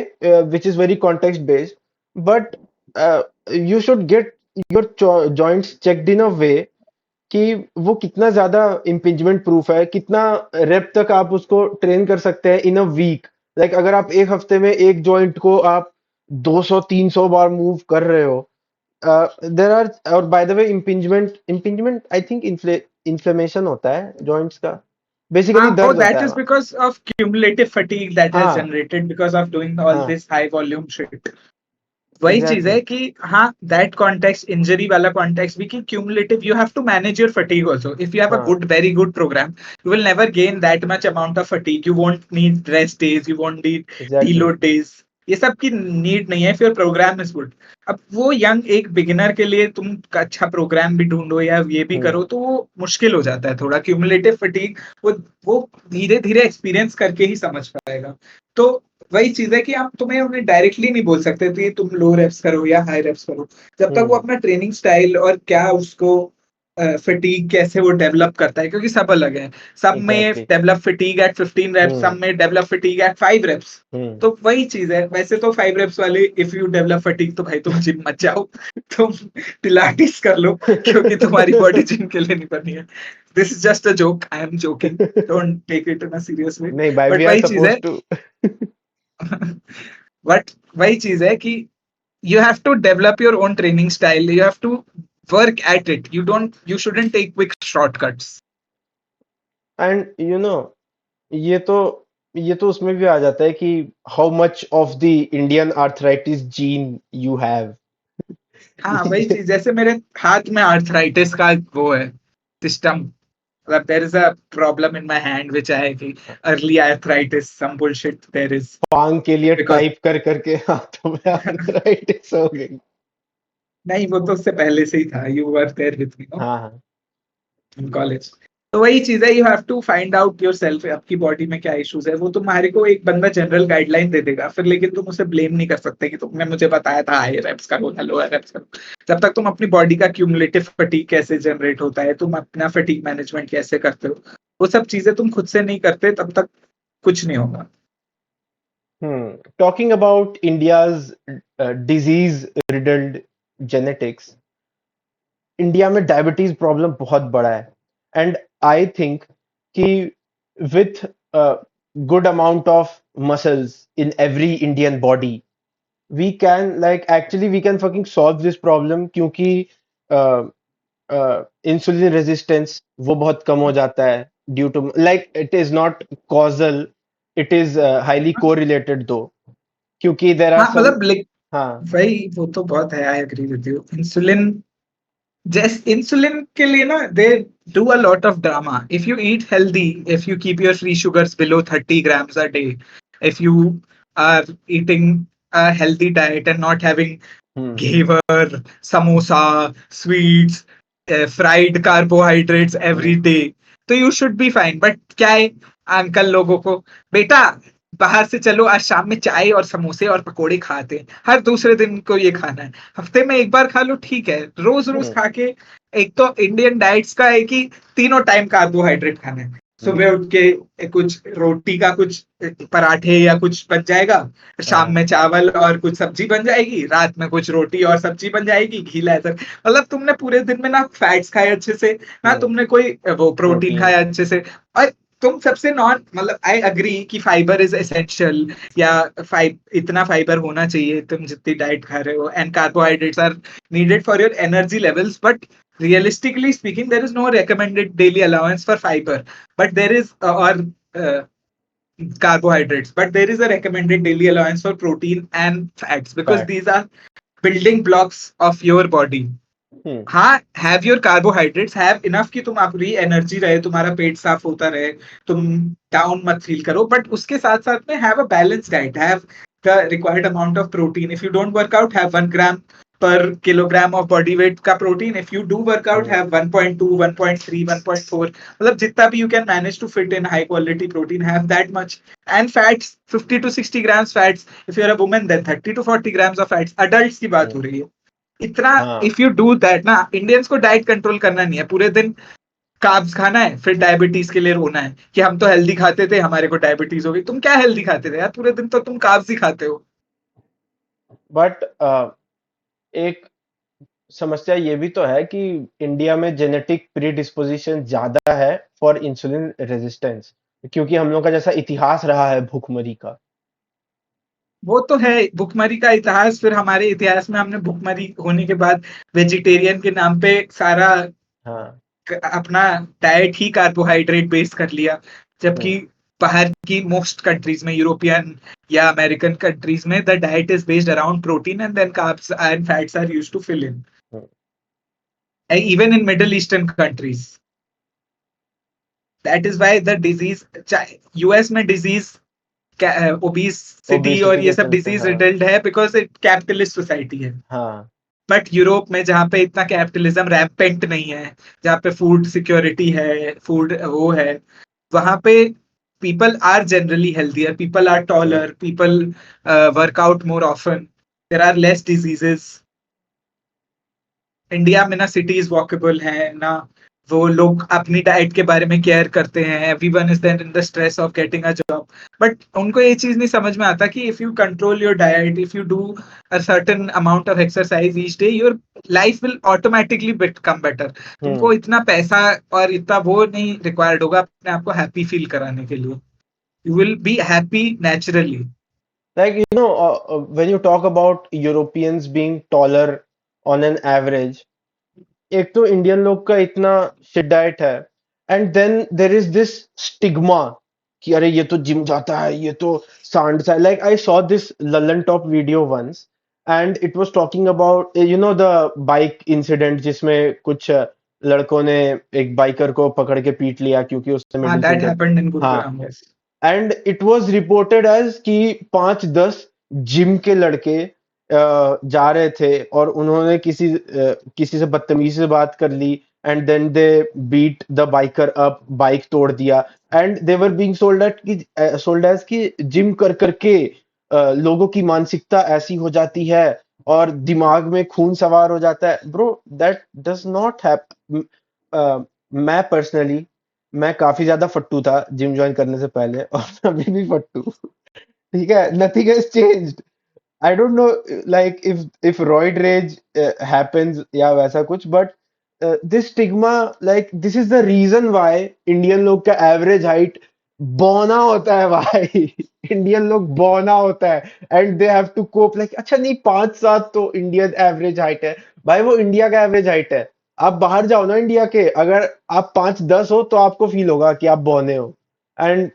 which is very context based, but you should get your joints checked in a way कि वो कितना ज्यादा इम्पिंजमेंट प्रूफ है, कितना रेप तक आप उसको ट्रेन कर सकते हैं इन अ वीक. लाइक अगर आप एक हफ्ते में एक जॉइंट को आप 200-300 बार मूव कर रहे हो. There are. और by the way impingement impingement I think inflammation होता है जॉइंट्स का. बेसिकली Oh, दर्द होता that है is वहाँ. because of cumulative fatigue that has हाँ. generated because of doing all हाँ. this high volume shit. वही चीज एग्जैक्टली। है कि हाँ, दैट कॉन्टेक्स्ट, इंजरी वाला कॉन्टेक्स्ट भी, कि cumulative you have to manage your fatigue also. If you have a हाँ, good, very good program, you will never gain that much amount of fatigue, you won't need rest days, you won't need exactly. Deload days. ये सब की need नहीं है if your program is good. अब वो young एक beginner के लिए तुम अच्छा प्रोग्राम भी ढूंढो या ये भी हम्म। करो, तो वो मुश्किल हो जाता है थोड़ा, क्यूमुलेटिव फटीग। वो धीरे धीरे एक्सपीरियंस करके ही समझ पाएगा। तो वही चीज है कि आप, तुम्हें उन्हें डायरेक्टली नहीं बोल सकते थे तुम लो रेप्स करो या हाई रेप्स करो, जब तक वो हम्म। अपना ट्रेनिंग स्टाइल और क्या उसको फटीग कैसे वो डेवलप करता है, क्योंकि सब अलग है। सब में exactly. Develop fatigue at 15 reps, hmm. सब में develop fatigue at 5 reps. Hmm. तो वही चीज है, वैसे तो 5 रेप्स वाले इफ यू डेवलप फटीग, तो भाई तुम जिम मत जाओ, तुम पिलाटिस कर लो, क्योंकि तुम्हारी बॉडी जिम के लिए नहीं बनी है। This is just a joke, I am joking, don't take it in a serious way. नहीं भाई, वी बट आर वही चीज है। Suppose to. बट वही चीज है कि you have to develop your own training style, you have to work at it, you shouldn't take quick shortcuts. And ये तो ये तो उसमें भी आ जाता है कि how much of the Indian arthritis gene you have. हाँ, वही चीज, जैसे मेरे हाथ में आर्थराइटिस का वो है सिस्टम, मतलब there is a problem in my hand which I है, कि early arthritis, some bullshit there is, पांग के लिए बिकॉज टाइप कर करके हाथों में आर्थराइटिस हो गई। नहीं, वो तो उससे पहले से ही था, you were there with me हाँ, हाँ। In college. तो वही चीज है, you have to find out yourself, आपकी बॉडी में क्या इश्यूज है। वो तुम्हारे को एक बंदा जनरल गाइडलाइन दे देगा फिर, लेकिन तुम उसे ब्लेम नहीं कर सकते कि तुमने मुझे बताया था हाई रेप्स करो या लोअर रेप्स करो। जब तक तुम अपनी बॉडी का क्यूमुलेटिव फटीग कैसे जनरेट होता है, तुम अपना फटीग मैनेजमेंट कैसे करते हो, वो सब चीजें तुम खुद से नहीं करते, तब तक कुछ नहीं होगा। Talking about India's disease riddled genetics, India में डायबिटीज प्रॉब्लम बहुत बड़ा है। एंड आई थिंक कि with good amount of muscles in every Indian body, we can like actually we can fucking solve this problem, क्योंकि insulin resistance वो बहुत कम हो जाता है due to like it is not causal, it is highly correlated though, क्योंकि there are हाँ, सम। मतलब हाँ। वही, वो तो बहुत है, I agree with you. Insulin, जैसे इंसुलिन के लिए ना, they do a lot of drama. If you eat healthy, if you keep your free sugars below 30 grams a day, if you are eating a healthy diet and not having hmm. Ghevar, samosa, sweets, fried carbohydrates every hmm. day, तो you should be fine. But क्या है, uncle लोगों को, बेटा बाहर से चलो, आज शाम में चाय और समोसे और पकोड़े खाते हैं, हर दूसरे दिन को ये खाना है, हफ्ते में एक बार खा लो ठीक है, रोज रोज हम्म। खा के। एक तो इंडियन डाइट्स का है कि तीनों टाइम कार्बोहाइड्रेट खाना है। हम्म। सुबह उठ के कुछ रोटी का कुछ पराठे या कुछ बन जाएगा, शाम हाँ। में चावल और कुछ सब्जी बन जाएगी, रात में कुछ रोटी और सब्जी बन जाएगी, घी लहसुन, मतलब तुमने पूरे दिन में ना फैट्स खाए अच्छे से, ना हम्म। तुमने कोई वो प्रोटीन प्रोटीन। खाया अच्छे से। और तुम सबसे नॉन, मतलब आई अग्री कि फाइबर इज एसेंशियल, या इतना फाइबर होना चाहिए तुम जितनी डाइट खा रहे हो, and carbohydrates are needed for your energy levels, but realistically speaking there is no recommended daily allowance for fiber, but there is or uh, carbohydrates, but there is a recommended daily allowance for protein and fats, because fat. these are building blocks of your body. हम्म। हाँ, have your carbohydrates, have enough कि तुम आपकी energy रहे, तुम्हारा पेट साफ होता रहे, तुम डाउन मत फील करो, बट उसके साथ साथ में have a balance diet, have the required amount of protein. If you don't work out, have 1 gram per kilogram of body weight का protein. If you do workout, hmm. Have 1.2, 1.3, 1.4, मतलब जितना भी you can manage to fit in high quality protein, have that much. And fats 50 to 60 grams fats, if you are a woman then 30 to 40 grams of fats, adults की बात हम्म। हो रही है। इतना, हाँ, इफ यू डू दैट ना, Indians को diet control करना नहीं है, पूरे दिन कार्ब्स खाना है, फिर डायबिटीज के लिए रोना है कि हम तो हेल्दी खाते थे, हमारे को डायबिटीज हो गई। तुम क्या हेल्दी खाते थे यार, पूरे दिन तो तुम कार्ब्स ही खाते हो। बट एक समस्या ये भी तो है कि इंडिया में जेनेटिक प्रीडिस्पोजिशन ज्यादा है फॉर इंसुलिन रेजिस्टेंस, क्योंकि हम लोग का जैसा इतिहास रहा है भूखमरी का। वो तो है भुखमरी का इतिहास, फिर हमारे इतिहास में हमने भुखमरी होने के बाद वेजिटेरियन के नाम पे सारा हाँ। अपना डाइट ही कार्बोहाइड्रेट बेस्ड कर लिया, जबकि हम्म। बाहर की मोस्ट कंट्रीज में, यूरोपियन या अमेरिकन कंट्रीज में, the diet is based around protein and then carbs and fats are used to fill in, even in Middle Eastern countries. That is why the disease, US में disease obesity और obesity ये के सब चलते, disease हाँ riddled है because it capitalist society है. हाँ बट यूरोप में जहाँ पे इतना कैपिटलिज्म रैम्पेंट नहीं है, जहाँ पे फूड सिक्योरिटी है, फूड वो है, वहां पे people are generally healthier, people are taller, people workout more often, there are less diseases. India में ना सिटीज वॉकेबल है ना, वो लोग अपनी डाइट के बारे में केयर करते हैं. Everyone is then in the stress of getting a job. But उनको ये चीज नहीं समझ में आता कि if you control your diet, if you do a certain amount of exercise each day, your life will automatically become better. तुमको इतना पैसा और इतना वो नहीं रिक्वायर्ड होगा अपने आप को हैप्पी फील कराने के लिए. You will be happy naturally. like when you talk about Europeans being taller on an average, एक तो इंडियन लोग का इतना शिट डाइट है, and then there is this stigma कि अरे ये तो जिम जाता है, ये तो सांड सा. Like I saw this Lallantop video once, and it was talking about the bike incident जिसमें कुछ लड़कों ने एक बाइकर को पकड़ के पीट लिया क्योंकि उसने हाँ, मेडिसिन. दैट हैपेंड इन हाँ, Gurugram. Yes. And it was reported as कि 5-10 जिम के लड़के जा रहे थे और उन्होंने किसी से बदतमीजी से बात कर ली, and then they beat the biker up, bike तोड़ दिया, and they were being sold as कि जिम कर करके लोगों की मानसिकता ऐसी हो जाती है और दिमाग में खून सवार हो जाता है. Bro, that does not happen. मैं काफी ज्यादा फट्टू था जिम ज्वाइन करने से पहले, और अभी भी फट्टू. ठीक है, nothing has changed. I don't know like if roid rage happens या वैसा कुछ, but this stigma, like this is the reason why Indian लोग का एवरेज हाइट बौना होता है भाई. इंडियन लोग बौना होता है, and they have to cope like अच्छा नहीं 5-7 तो इंडियन एवरेज हाइट है भाई, वो इंडिया का एवरेज हाइट है. आप बाहर जाओ ना इंडिया के, अगर आप 5-10 हो तो आपको फील होगा कि आप बौने हो. एंड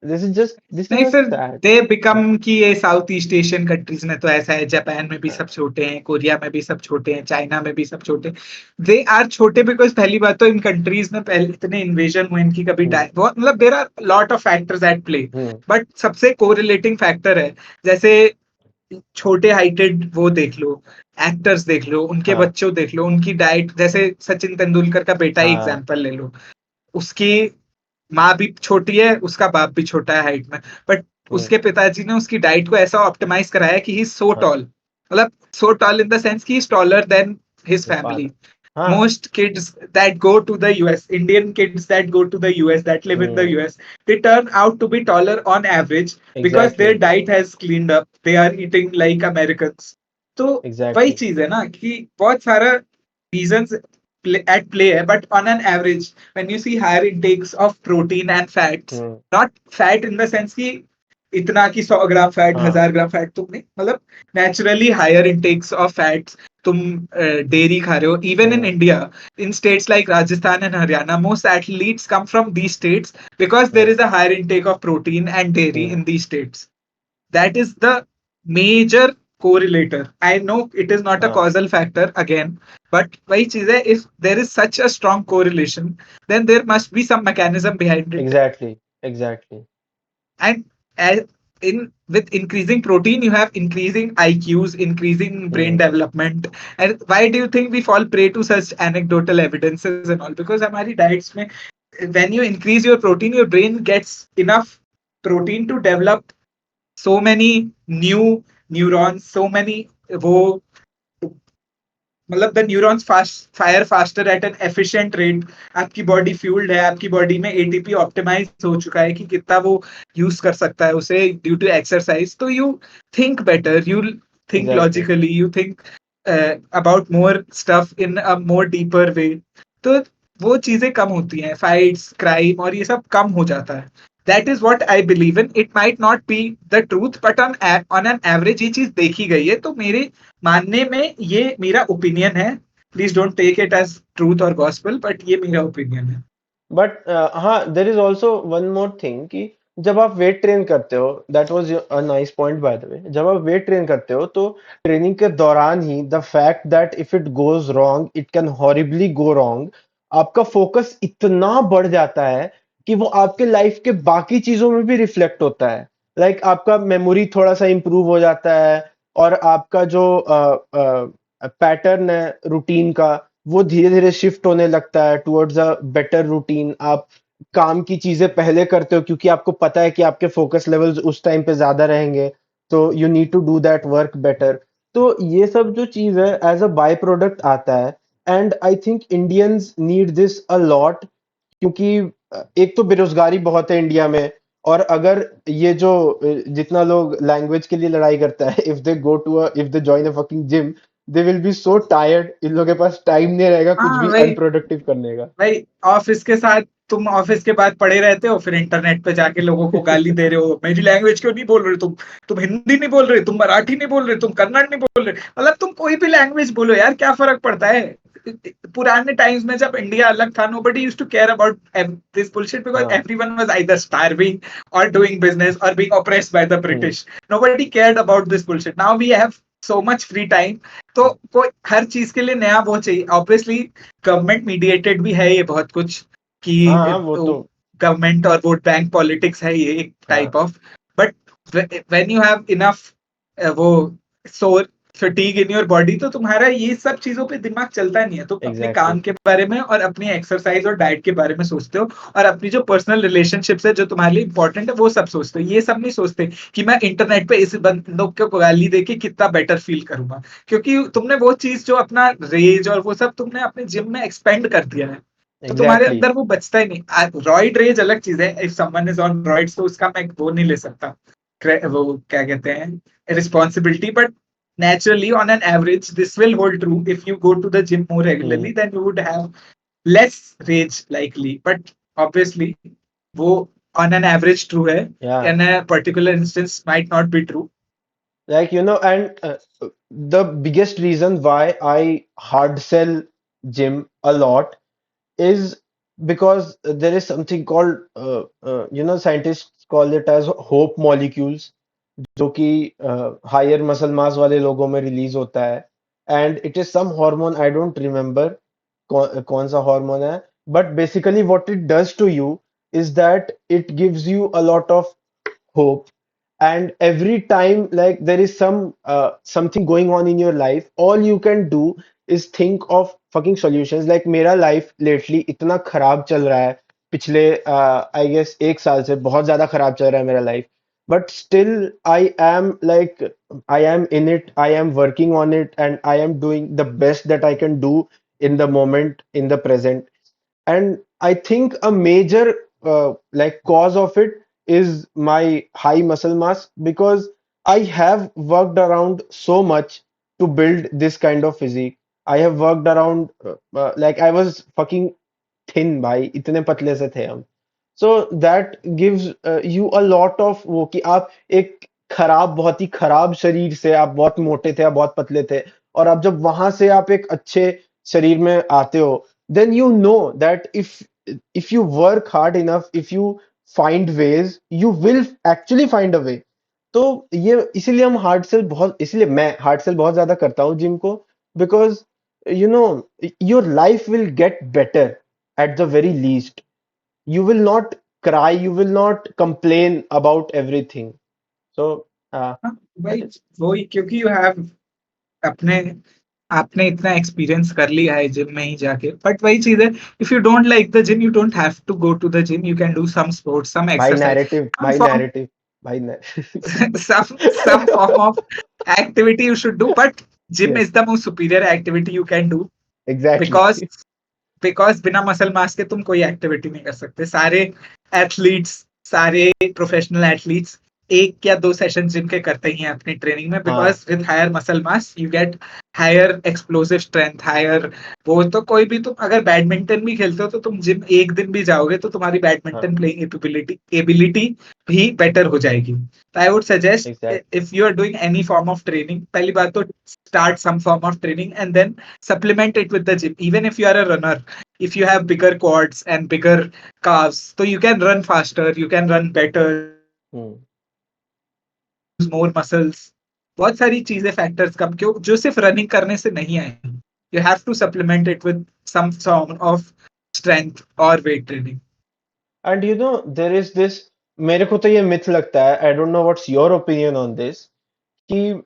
दिस इज नहीं, जस्ट फिर सैड. दे बिकम कि ये साउथ ईस्ट एशियन कंट्रीज में तो ऐसा है, जापान में भी सब छोटे हैं, कोरिया में भी सब छोटे हैं, चाइना में भी सब छोटे. दे आर छोटे बिकॉज पहली बात तो इन कंट्रीज में पहले इतने इन्वेजन हुए, इनकी कभी बहुत मतलब there are lot of factors at play. But सबसे कोरिलेटिंग फैक्टर है, जैसे छोटे हाइटेड वो देख लो, एक्टर्स देख लो, उनके बच्चों देख लो, उनकी डाइट, जैसे सचिन तेंदुलकर का बेटा ही एग्जाम्पल ले लो, उसकी माँ भी छोटी है, उसका बाप भी छोटा है हाइट में, बट उसके पिताजी ने उसकी डाइट को ऐसा ऑप्टिमाइज कराया कि ही इज सो टॉल, मतलब so tall in the sense कि he is taller than his family. Most kids that go to the US, Indian kids that go to the US, that live in the US, they turn out to be taller on average because their diet has cleaned up. They are eating like Americans. तो वही चीज है ना कि बहुत सारा reasons at play है, but on an average when you see higher intakes of protein and fats, not fat in the sense कि इतना कि 100 ग्राम फैट, 1000 ग्राम फैट, तुम नहीं, मतलब naturally higher intakes of fats. तुम डेयरी खा रहे हो, even in India, in states like Rajasthan and Haryana, most athletes come from these states because there is a higher intake of protein and dairy in these states. That is the major correlator. I know it is not a causal factor again, but वही चीज है, if there is such a strong correlation, then there must be some mechanism behind it. Exactly. And as with increasing protein, you have increasing IQs, increasing brain development. And why do you think we fall prey to such anecdotal evidences and all? Because हमारी diets में, when you increase your protein, your brain gets enough protein to develop so many new neurons, so many वो, मतलब the neurons fire faster at an efficient rate. आपकी body fuelled है, आपकी body में ATP optimise हो चुका है कि कितना वो यूज कर सकता है उसे ड्यू टू एक्सरसाइज. तो you think better, you think logically, you think about more stuff in a more deeper way. तो वो चीजें कम होती हैं, फाइट्स, क्राइम और ये सब कम हो जाता है. That is what I believe in. It might not be the truth, but on an average ये चीज देखी गई है. तो मेरे मानने में ये मेरा ओपिनियन है. Please don't take it as truth और गॉस्पेल, बट ये मेरा ओपिनियन है. बट हाँ, there is also one more thing कि जब आप वेट ट्रेन करते हो, that was a nice point by the way, जब आप वेट ट्रेन करते हो तो ट्रेनिंग के दौरान ही the fact that if it goes wrong it can horribly go wrong, आपका फोकस इतना बढ़ जाता है कि वो आपके लाइफ के बाकी चीजों में भी रिफ्लेक्ट होता है। लाइक आपका मेमोरी थोड़ा सा इंप्रूव हो जाता है, और आपका जो पैटर्न है रूटीन का, वो धीरे धीरे शिफ्ट होने लगता है टुवर्ड्स अ बेटर रूटीन। आप काम की चीजें पहले करते हो क्योंकि आपको पता है कि आपके फोकस लेवल्स उस टाइम पे ज्यादा रहेंगे, तो you need to do that work better. तो ये सब जो चीज है एज अ बाय प्रोडक्ट आता है, and I think Indians need this a lot, क्योंकि एक तो बेरोजगारी बहुत है इंडिया में, और अगर ये जो जितना लोग लैंग्वेज के लिए लड़ाई करता है, if they join a fucking gym, they will be so tired, इन लोगों के पास टाइम नहीं रहेगा कुछ हाँ भी भाई, अनप्रोडक्टिव करने का। भाई ऑफिस के साथ तुम ऑफिस के बाद पड़े रहते हो, फिर इंटरनेट पे जाके लोगों को गाली दे रहे हो, मेरी लैंग्वेज क्यों नहीं बोल रहे तुम हिंदी नहीं बोल रहे, तुम मराठी नहीं बोल रहे, तुम कन्नड़ नहीं बोल रहे। मतलब तुम कोई भी लैंग्वेज बोलो यार, क्या फर्क पड़ता है। पुराने टाइम्स में जब इंडिया अलग था, nobody used to care about this bullshit because हाँ। everyone was either starving or doing business or being oppressed by the hmm. British. Nobody cared about this bullshit. Now we have so much free time, तो कोई हर चीज के लिए नया वो चाहिए। Obviously government mediated भी है ये बहुत कुछ, कि हाँ हाँ, वो तो। गवर्नमेंट और वोट बैंक पॉलिटिक्स है ये एक हाँ। Type of. But when you have enough वो सोर फटीग इन योर बॉडी, तो तुम्हारा ये सब चीजों पे दिमाग चलता नहीं है। तुम अपने एग्जैक्टली। काम के बारे में और अपनी एक्सरसाइज और डाइट के बारे में सोचते हो, और अपनी जो पर्सनल रिलेशनशिप्स है जो तुम्हारे लिए इंपॉर्टेंट है वो सब सोचते हो। ये सब नहीं सोचते कि मैं इंटरनेट पे इस बंदों को गाली देके कितना बेटर फील करूंगा, क्योंकि तुमने वो चीज जो अपना रेज और वो सब तुमने अपने जिम में एक्सपेंड कर दिया है, तो तुम्हारे एग्जैक्टली। अंदर वो बचता ही नहीं। रॉइड रेज अलग चीज है, if someone is on roids तो उसका मैं वो नहीं ले सकता, वो क्या कहते हैं, responsibility. But naturally on an average this will hold true, if you go to the gym more hmm. regularly then you would have less rage likely, but obviously वो on an average true है, या in a particular instance might not be true. like and the biggest reason why I hard sell gym a lot is because there is something called scientists call it as hope molecules, जो कि higher muscle मास वाले लोगों में release होता है, and it is some hormone, I don't remember कौन सा hormone है, but basically what it does to you is that it gives you a lot of hope. And every time like there is something going on in your life, all you can do is think of fucking solutions. Like मेरा life lately इतना खराब चल रहा है, पिछले I guess एक साल से बहुत ज्यादा खराब चल रहा है मेरा life, but still I am in it, I am working on it, and I am doing the best that I can do in the moment, in the present. And I think a major like cause of it is my high muscle mass, because I have worked around so much to build this kind of physique. I have worked around like I was fucking thin, भाई इतने पतले से थे हम. So that gives you a lot of वो कि आप एक बहुत ही खराब शरीर से, आप बहुत मोटे थे, आप बहुत पतले थे, और आप जब वहां से आप एक अच्छे शरीर में आते हो, then you know that if you work hard enough, if you find ways, you will actually find a way. तो ये इसीलिए हम हार्ड सेल बहुत इसीलिए मैं हार्ड सेल बहुत ज्यादा करता हूँ जिम को, because you know your life will get better at the very least. You will not cry, you will not complain about everything. So हाँ, that भाई is वही, क्योंकि यू हैव अपने आपने इतना एक्सपीरियंस कर लिया है जिम में ही जाके। बट वही चीज है, if you don't like the gym you don't have to go to the gym, you can do some sports, some exercise, by form narrative, by some form of activity you should do. But gym yes, is the most superior activity you can do, exactly. because बिना muscle mass के तुम कोई activity नहीं कर सकते। सारे athletes, सारे professional athletes एक या दो सेशन जिम के करते ही हैं अपनी ट्रेनिंग में, हाँ। Because with higher muscle mass you get higher explosive strength, higher वो। तो कोई भी तुम अगर बैडमिंटन भी खेलते हो तो तुम जिम एक दिन भी जाओगे तो तुम्हारी हाँ। बैडमिंटन प्लेइंग एबिलिटी भी बेटर हो जाएगी। तो I would suggest, Exactly. If you are doing any form of training, पहली बात तो start some form of training and then supplement it with the gym, even if you are a runner, if you have bigger quads and bigger calves, so you can run faster, you can run better, hmm you can use more muscles. बहुत सारी चीजें factors कम क्यों जो सिर्फ running करने से नहीं आएंगी. You have to supplement it with some form of strength or weight training. And you know there is this, मेरे को तो ये मिथ लगता है, I don't know what's your opinion on this, कि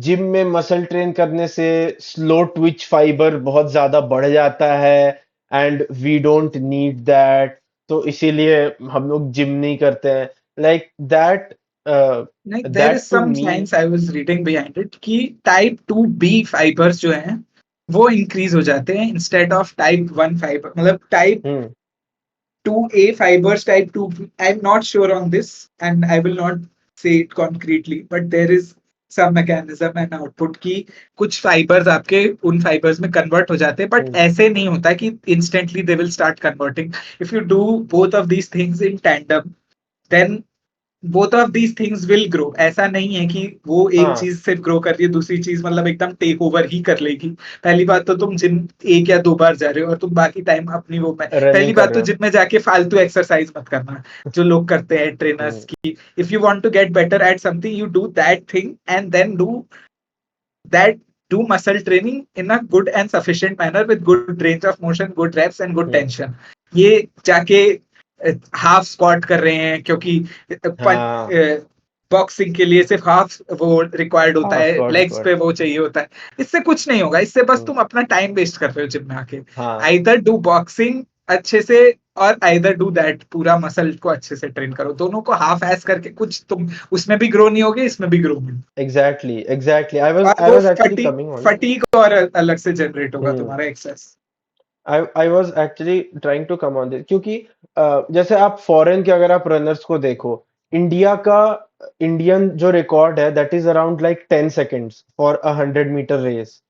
जिम में मसल ट्रेन करने से स्लो ट्विच फाइबर बहुत ज्यादा बढ़ जाता है and we don't need that, तो इसीलिए हम लोग जिम नहीं करते हैं, लाइक दैट नहीं, there is that to some me. Science I was reading behind it कि टाइप 2B फाइबर्स जो हैं वो इंक्रीज हो जाते हैं इंस्टेड ऑफ टाइप 1 फाइबर. मतलब type hmm 2A fibers, type 2. I'm not sure on this and I will not say it concretely, but there is some mechanism and output की कुछ fibres आपके उन फाइबर्स में convert हो जाते हैं, but हम्म ऐसे नहीं होता कि instantly they will start converting. If you do both of these things in tandem, then both of these things will grow. ऐसा नहीं है कि वो एक हाँ चीज सिर्फ ग्रो कर रही है, दूसरी चीज मतलब एकदम टेक ओवर ही कर लेगी. पहली बात तो तुम जिम 1 या 2 बार जा रहे हो और तुम बाकी टाइम अपनी वो में. पहली रनिंग कर बात तो रहे हो। जिम में जाके फालतू एक्सरसाइज मत करना जो लोग करते हैं ट्रेनर्स हम्म की. If you want to get better at something, you do that thing and then that do muscle training in a good and sufficient manner with good range of motion, good reps and good hmm tension. ये जाके half squat कर रहे हैं क्योंकि हाँ boxing के लिए सिर्फ हाफ वो रिक्वायर्ड होता हाँ है, स्क्वाड लेग्स रिकॉर्ड। पे वो चाहिए होता है. इससे कुछ नहीं होगा, इससे बस हम्म तुम अपना टाइम वेस्ट कर रहे हो जिम में आके. हाँ आइदर डू बॉक्सिंग अच्छे से और आइदर डू दैट, पूरा मसल को अच्छे से ट्रेन करो. दोनों को हाफ ऐस करके कुछ तुम उसमें भी ग्रो नहीं होगे, इसमें भी ग्रो नहीं. एग्जैक्टली एग्जैक्टली, और आई वो was actually fatigue coming on. Fatigue और अलग से जनरेट होगा हम्म तुम्हारा excess. I was actually trying to come on this, क्योंकि जैसे आप फॉरेन के अगर आप रनर्स को देखो, इंडिया का इंडियन जो रिकॉर्ड है that is around like 10 seconds for 100 meter race,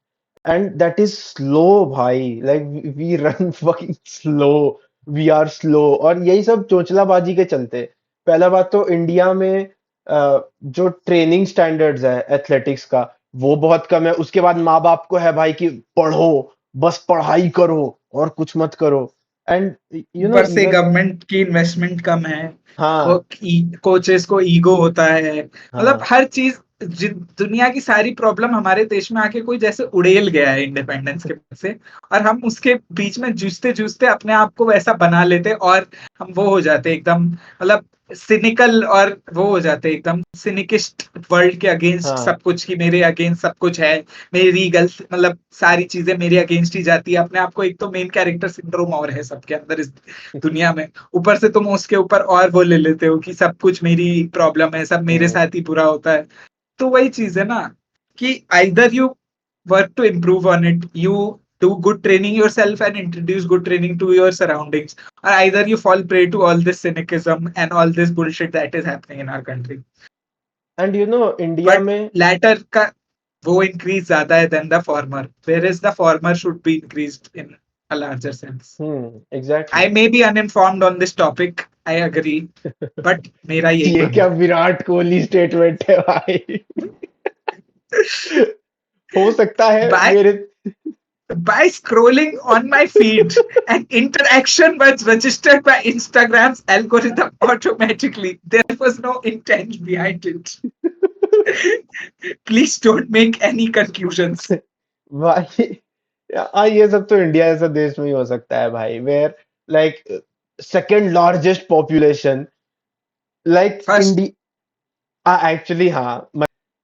and that is slow भाई, like we run fucking slow, we are slow, और यही सब चोंचलाबाजी के चलते। पहला बात तो इंडिया में जो ट्रेनिंग स्टैंडर्ड्स है एथलेटिक्स का वो बहुत कम है, उसके बाद माँ बाप को है भाई कि पढ़ो, बस पढ़ाई करो और कुछ मत करो, एंड यू नो ऊपर से इवन गवर्नमेंट की इन्वेस्टमेंट कम है. हाँ कोचेस को ईगो होता है. मतलब हाँ हर चीज, दुनिया की सारी प्रॉब्लम हमारे देश में आके कोई जैसे उड़ेल गया है इंडिपेंडेंस के बाद से, और हम उसके बीच में जूझते जूझते अपने आप को वैसा बना लेते, और हम वो हो जाते एकदम, मतलब सिनिकल, और वो हो जाते एकदम सिनिकिस्ट वर्ल्ड के अगेंस्ट हाँ सब कुछ, की मेरे अगेंस्ट सब कुछ है, मेरी गलत, मतलब सारी चीजें मेरे अगेंस्ट ही जाती है. अपने आप को एक तो मेन कैरेक्टर सिंड्रोम और है सबके अंदर इस दुनिया में, ऊपर से तुम उसके ऊपर और वो ले लेते हो कि सब कुछ मेरी प्रॉब्लम है, सब मेरे हम्म साथ ही बुरा होता है. तो वही चीज है ना कि either you work to improve on it, you do good training yourself and introduce good training to your surroundings, or either you fall prey to all this cynicism and all this bullshit that is happening in our country. And you no India But में latter का वो increase ज्यादा है than the former, whereas the former should be increased in a larger sense. I exactly. may be uninformed on this topic, I agree, but मेरा यही ये क्या मानना विराट कोहली स्टेटमेंट है भाई। है. हो सकता है by मेरे by scrolling on my feed, an interaction was registered by Instagram's algorithm automatically. There was no intent behind it. Please don't make any conclusions. भाई, ये सब तो इंडिया जैसा देश में ही हो सकता है भाई, where like second largest population, like First, India actually हाँ,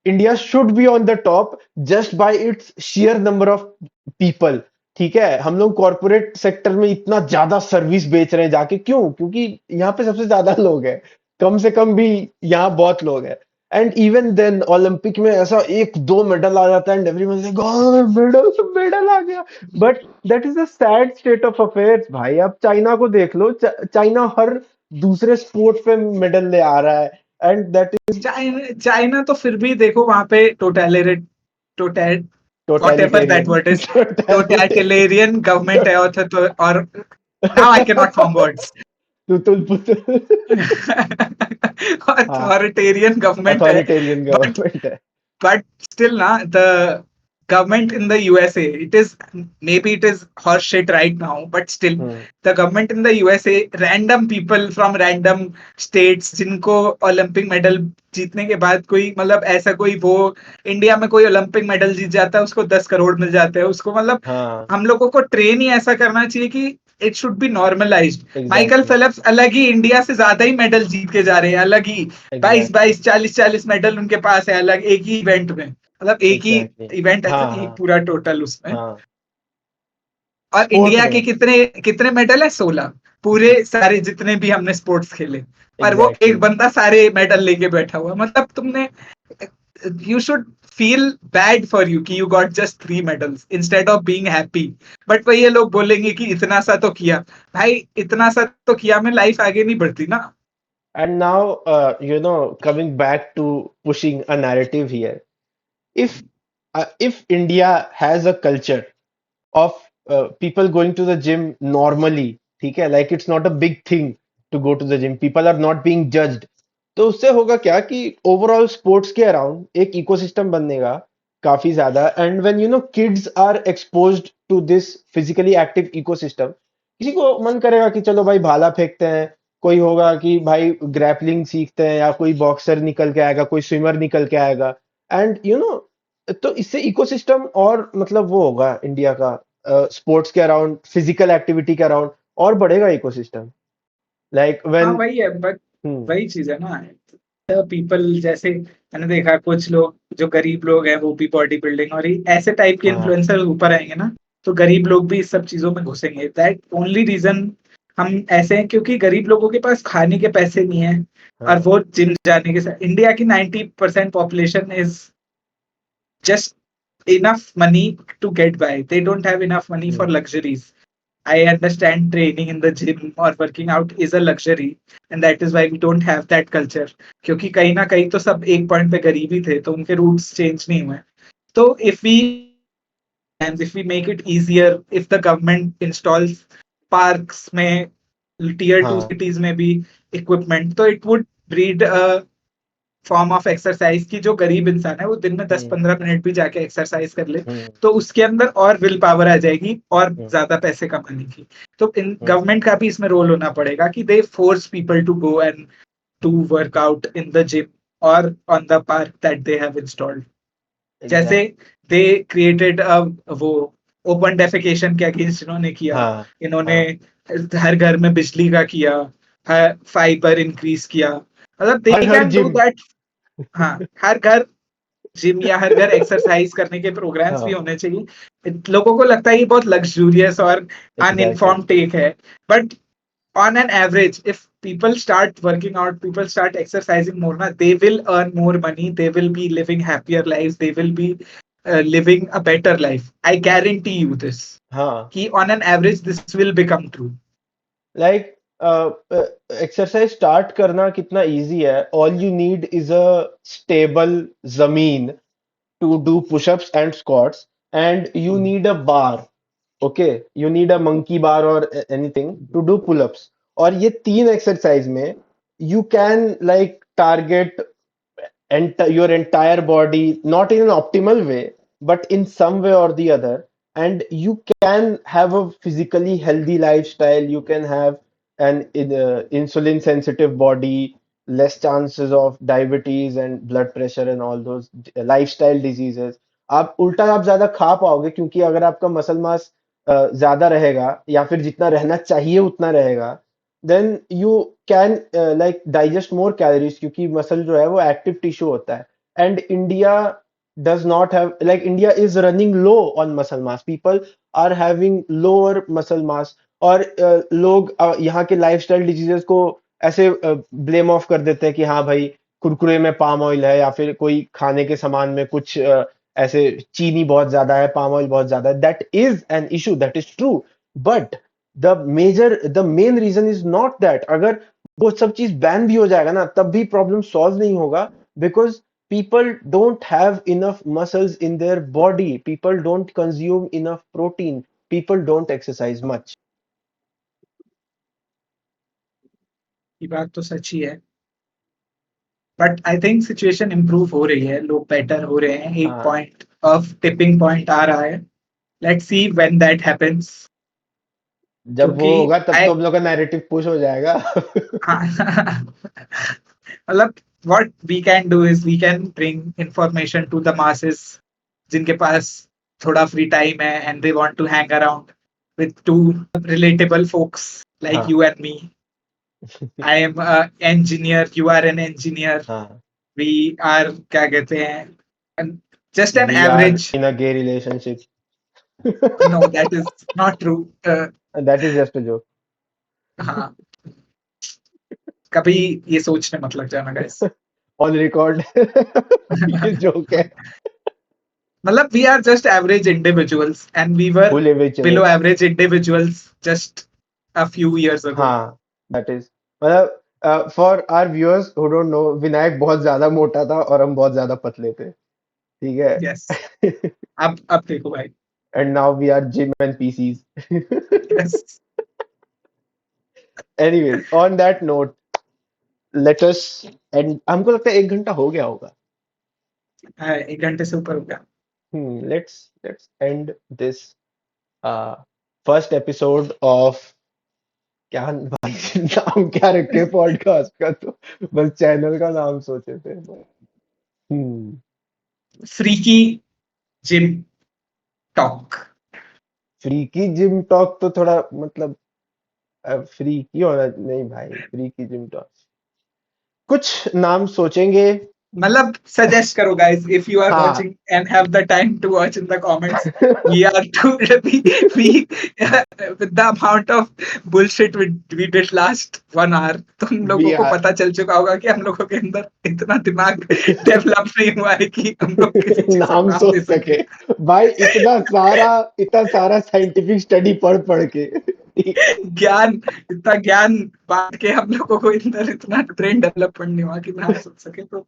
India should be on the top just by its share number of people. ठीक है, हम लोग कॉर्पोरेट सेक्टर में इतना ज्यादा सर्विस बेच रहे हैं जाके, क्यों? क्योंकि यहाँ पे सबसे ज्यादा लोग हैं, कम से कम भी यहाँ बहुत लोग हैं, एंड इवन देन ओलंपिक में ऐसा एक दो मेडल आ जाता है एंड एवरीवन से मेडल मेडल आ गया, but that is a sad state of affairs भाई। आप चाइना को देख लो, चाइना हर दूसरे स्पोर्ट पे मेडल ले आ रहा है, एंड दैट इज चाइना तो फिर भी देखो वहां पे total whatever that totalitarian word is, totalitarian totalitarian government है, और now I cannot form words. Putul Putul हाँ, Authoritarian government है, अथॉरिटेरियन but गवर्नमेंट है। but still na, the government in the USA, maybe it is horse shit right now, but still hmm the government in the USA, random people from random states जिनको Olympic medal जीतने के बाद कोई मतलब ऐसा कोई वो इंडिया में कोई ओलंपिक मेडल जीत जाता है उसको 10 करोड़ मिल जाते हैं उसको, मतलब हाँ हम लोगों को ट्रेन ही ऐसा करना चाहिए कि it should be normalised. Michael exactly Phelps अलग ही इंडिया से ज्यादा ही मेडल जीत के जा रहे हैं, अलग ही 22 एग्जैक्टली 22 40 40 मेडल उनके पास है, अलग एक ही इवेंट में, मतलब एक ही एग्जैक्टली इवेंट हाँ ऐसा नहीं, हाँ पूरा टोटल उसमें। हाँ और स्पोर्ट इंडिया के में कितने कितने मेडल है? 16, पूरे सारे जितने भी हमने स्पोर्ट्स खेले, और वो एग्जैक्टली एक बंदा सारे मेडल लेके बैठा हुआ, मतलब तुमने, you should feel bad for you कि you got just 3 medals instead of being happy। But वही ये लोग बोलेंगे कि इतना सा तो किया, भाई इतना सा तो किया में लाइफ आगे नहीं बढ़ती ना। and now coming back to pushing a narrative here, if if India has a culture of people going to the gym normally, ठीक है, like it's not a big thing to go to the gym, people are not being judged, तो उससे होगा क्या कि overall sports के around एक ecosystem बनेगा काफी ज्यादा, and when kids are exposed to this physically active ecosystem, किसी को मन करेगा कि चलो भाई भाला फेंकते हैं, कोई होगा कि भाई ग्रैपलिंग सीखते हैं, या कोई बॉक्सर निकल के आएगा, कोई स्विमर निकल के आएगा, एंड तो इससे इकोसिस्टम और मतलब वो होगा इंडिया का स्पोर्ट्स के अराउंड, फिजिकल एक्टिविटी के अराउंड और बढ़ेगा इकोसिस्टम, लाइक हाँ व्हेन। वही है, बट हम्म वही चीज है ना, पीपल जैसे मैंने देखा कुछ लोग जो गरीब लोग हैं वो भी बॉडी बिल्डिंग और ऐसे टाइप के हाँ इन्फ्लुएंसर ऊपर आएंगे ना, तो गरीब लोग भी इस सब चीजों में घुसेंगे। दैट ओनली रीजन हम ऐसे हैं क्योंकि गरीब लोगों के पास खाने के पैसे नहीं है, और हाँ वो जिम जाने के साथ इंडिया की 90% population is just enough money to get by. They don't have enough money for hmm luxuries. I understand training in the gym or working out is a luxury, and that is why we don't have that culture. क्योंकि कहीं ना कहीं तो सब एक point पे गरीब ही थे, तो उनके रूट्स चेंज नहीं हुए। तो if we make it easier, if the government installs parks में tier 2 हाँ cities में भी equipment, तो it would breed a form of exercise की जो गरीब इंसान है वो दिन में दस हम्म पंद्रह मिनट भी जाके एक्सरसाइज कर ले, हम्म तो उसके अंदर और विल पावर आ जाएगी और हम्म ज्यादा पैसे कमाने की। तो इन हम्म गवर्नमेंट का भी इसमें रोल होना पड़ेगा कि they force people to go and to work out in the gym और on the park that they have installed. जैसे एग्जैक्ट दे क्रिएटेड वो ओपन डेफिकेशन के अगेंस्ट इन्होंने किया, हाँ इन्होंने हाँ हर घर में बिजली का किया, फाइबर इंक्रीज किया, मतलब दे हर हर कैन डू जिम दैट। हाँ, हर घर जिम या हर घर एक्सरसाइज करने के प्रोग्राम्स भी हाँ होने चाहिए। लोगों को लगता है ये बहुत लग्जूरियस और एग्जैक्टली अनइन्फॉर्म टेक है, but on an average, if people start working out, people start exercising more, na, they will earn more money, they will be living happier lives, they will be living a better life. I guarantee you this, हाँ कि on an average this will become true। Like exercise start करना कितना easy है, all you need is a stable जमीन to do push-ups and squats, and you need a bar. Okay, you need a monkey bar or anything to do pull-ups. और ये तीन exercise में you can like target your entire body, not in an optimal way, but in some way or the other, and you can have a physically healthy lifestyle. You can have an insulin sensitive body, less chances of diabetes and blood pressure and all those lifestyle diseases. आप उल्टा आप ज्यादा खा पाओगे, क्योंकि अगर आपका muscle mass ज्यादा रहेगा, या फिर जितना रहना चाहिए उतना रहेगा, then you can like digest more calories, क्योंकि मसल जो है वो एक्टिव टिश्यू होता है, and India does not have, like India is running low on muscle mass, people are having lower muscle mass, और लोग यहाँ के लाइफस्टाइल डिजीजेस को ऐसे ब्लेम ऑफ कर देते हैं कि हाँ भाई कुरकुरे में पाम ऑयल है, या फिर कोई खाने के सामान में कुछ ऐसे चीनी बहुत ज्यादा है, पाम ऑयल बहुत ज्यादा है, that is an issue, that is true, but the main reason is not that. अगर वो सब चीज बैन भी हो जाएगा ना, तब भी प्रॉब्लम सॉल्व नहीं होगा, because people don't have enough muscles in their body, people don't consume enough protein, people don't exercise much. ये बात तो सच ही है, but I think situation improve हो रही है, लोग बेटर हो रहे हैं एक हाँ पॉइंट ऑफ टिपिंग पॉइंट आ रहा है. Let's see when that happens. जब वो क्योंकि होगा तब आई तो हम लोग का नैरेटिव पुश हो जाएगा। मतलब what we can do is we can bring information to the masses जिनके पास थोड़ा फ्री टाइम है and they want to hang around with two relatable folks like हाँ you and me. I am a engineer, you are an engineer. हाँ. We are क्या कहते हैं just an We are average. in a gay relationship. No, that is not true. That is just a joke. हाँ, कभी ये सोचने मत लग जाना guys. On record. ये जोक है. मतलब we are just average individuals and we were Who live each below other. average individuals just a few years ago. हाँ, that is. मतलब for our viewers who don't know, Vinayak बहुत ज्यादा मोटा था और हम बहुत ज्यादा पतले थे. ठीक Yes. है. अब देखो भाई. And now we are gym and PCs. Yes. Anyways, on that note, let us and हमको लगता है 1 घंटा हो गया होगा. 1 घंटे से ऊपर हो गया. Let's end this first episode of क्या भाई नाम क्या रखे पॉडकास्ट का तो बस चैनल का नाम सोचे थे. Freaky gym talk. Freaky gym talk तो थोड़ा मतलब फ्रीकी होना नहीं भाई. फ्रीकी जिम टॉक कुछ नाम सोचेंगे. मतलब सजेस्ट करो guys if you are हाँ. watching and have the time to watch in the comments. We are too we with the amount of bullshit we did last 1 hour. तो हम लोगों We को are पता चल चुका होगा कि हम लोगों के अंदर इतना दिमाग डेवलप नहीं हुआ है कि हम लोग किसी चीज का नाम नाम दे सोच सके. सके भाई. इतना सारा साइंटिफिक स्टडी पढ़ के. ज्ञान इतना ज्ञान बांट के हम लोगों को अंदर इतना ब्रेन डेवलपमेंट नहीं हुआ कि नाम सोच सके. तो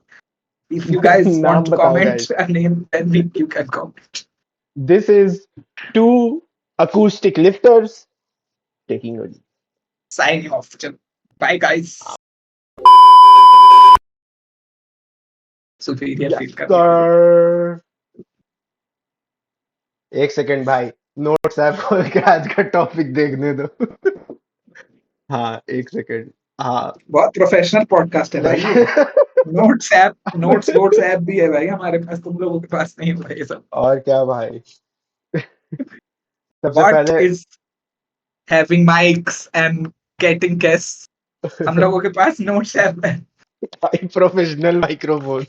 if you guys want नाम to बताओ comment guys. a name then you can comment. This is two acoustic lifters taking a lead. Signing off. Bye guys. Superior Yes, feel करने के लिए. sir. एक सेकेंड भाई. नोट्स ऐप खोल के आज का टॉपिक देखने दो. हाँ, एक सेकेंड. हाँ. बहुत प्रोफेशनल पॉडकास्ट है भाई ये. नोट्स ऐप भी है भाई हमारे पास. तुम लोगों के पास नहीं है ये सब. और क्या भाई. सबसे What पहले is having mics and getting guests? हम लोगों के पास नोट्स ऐप है. भाई प्रोफेशनल माइक्रोफोन.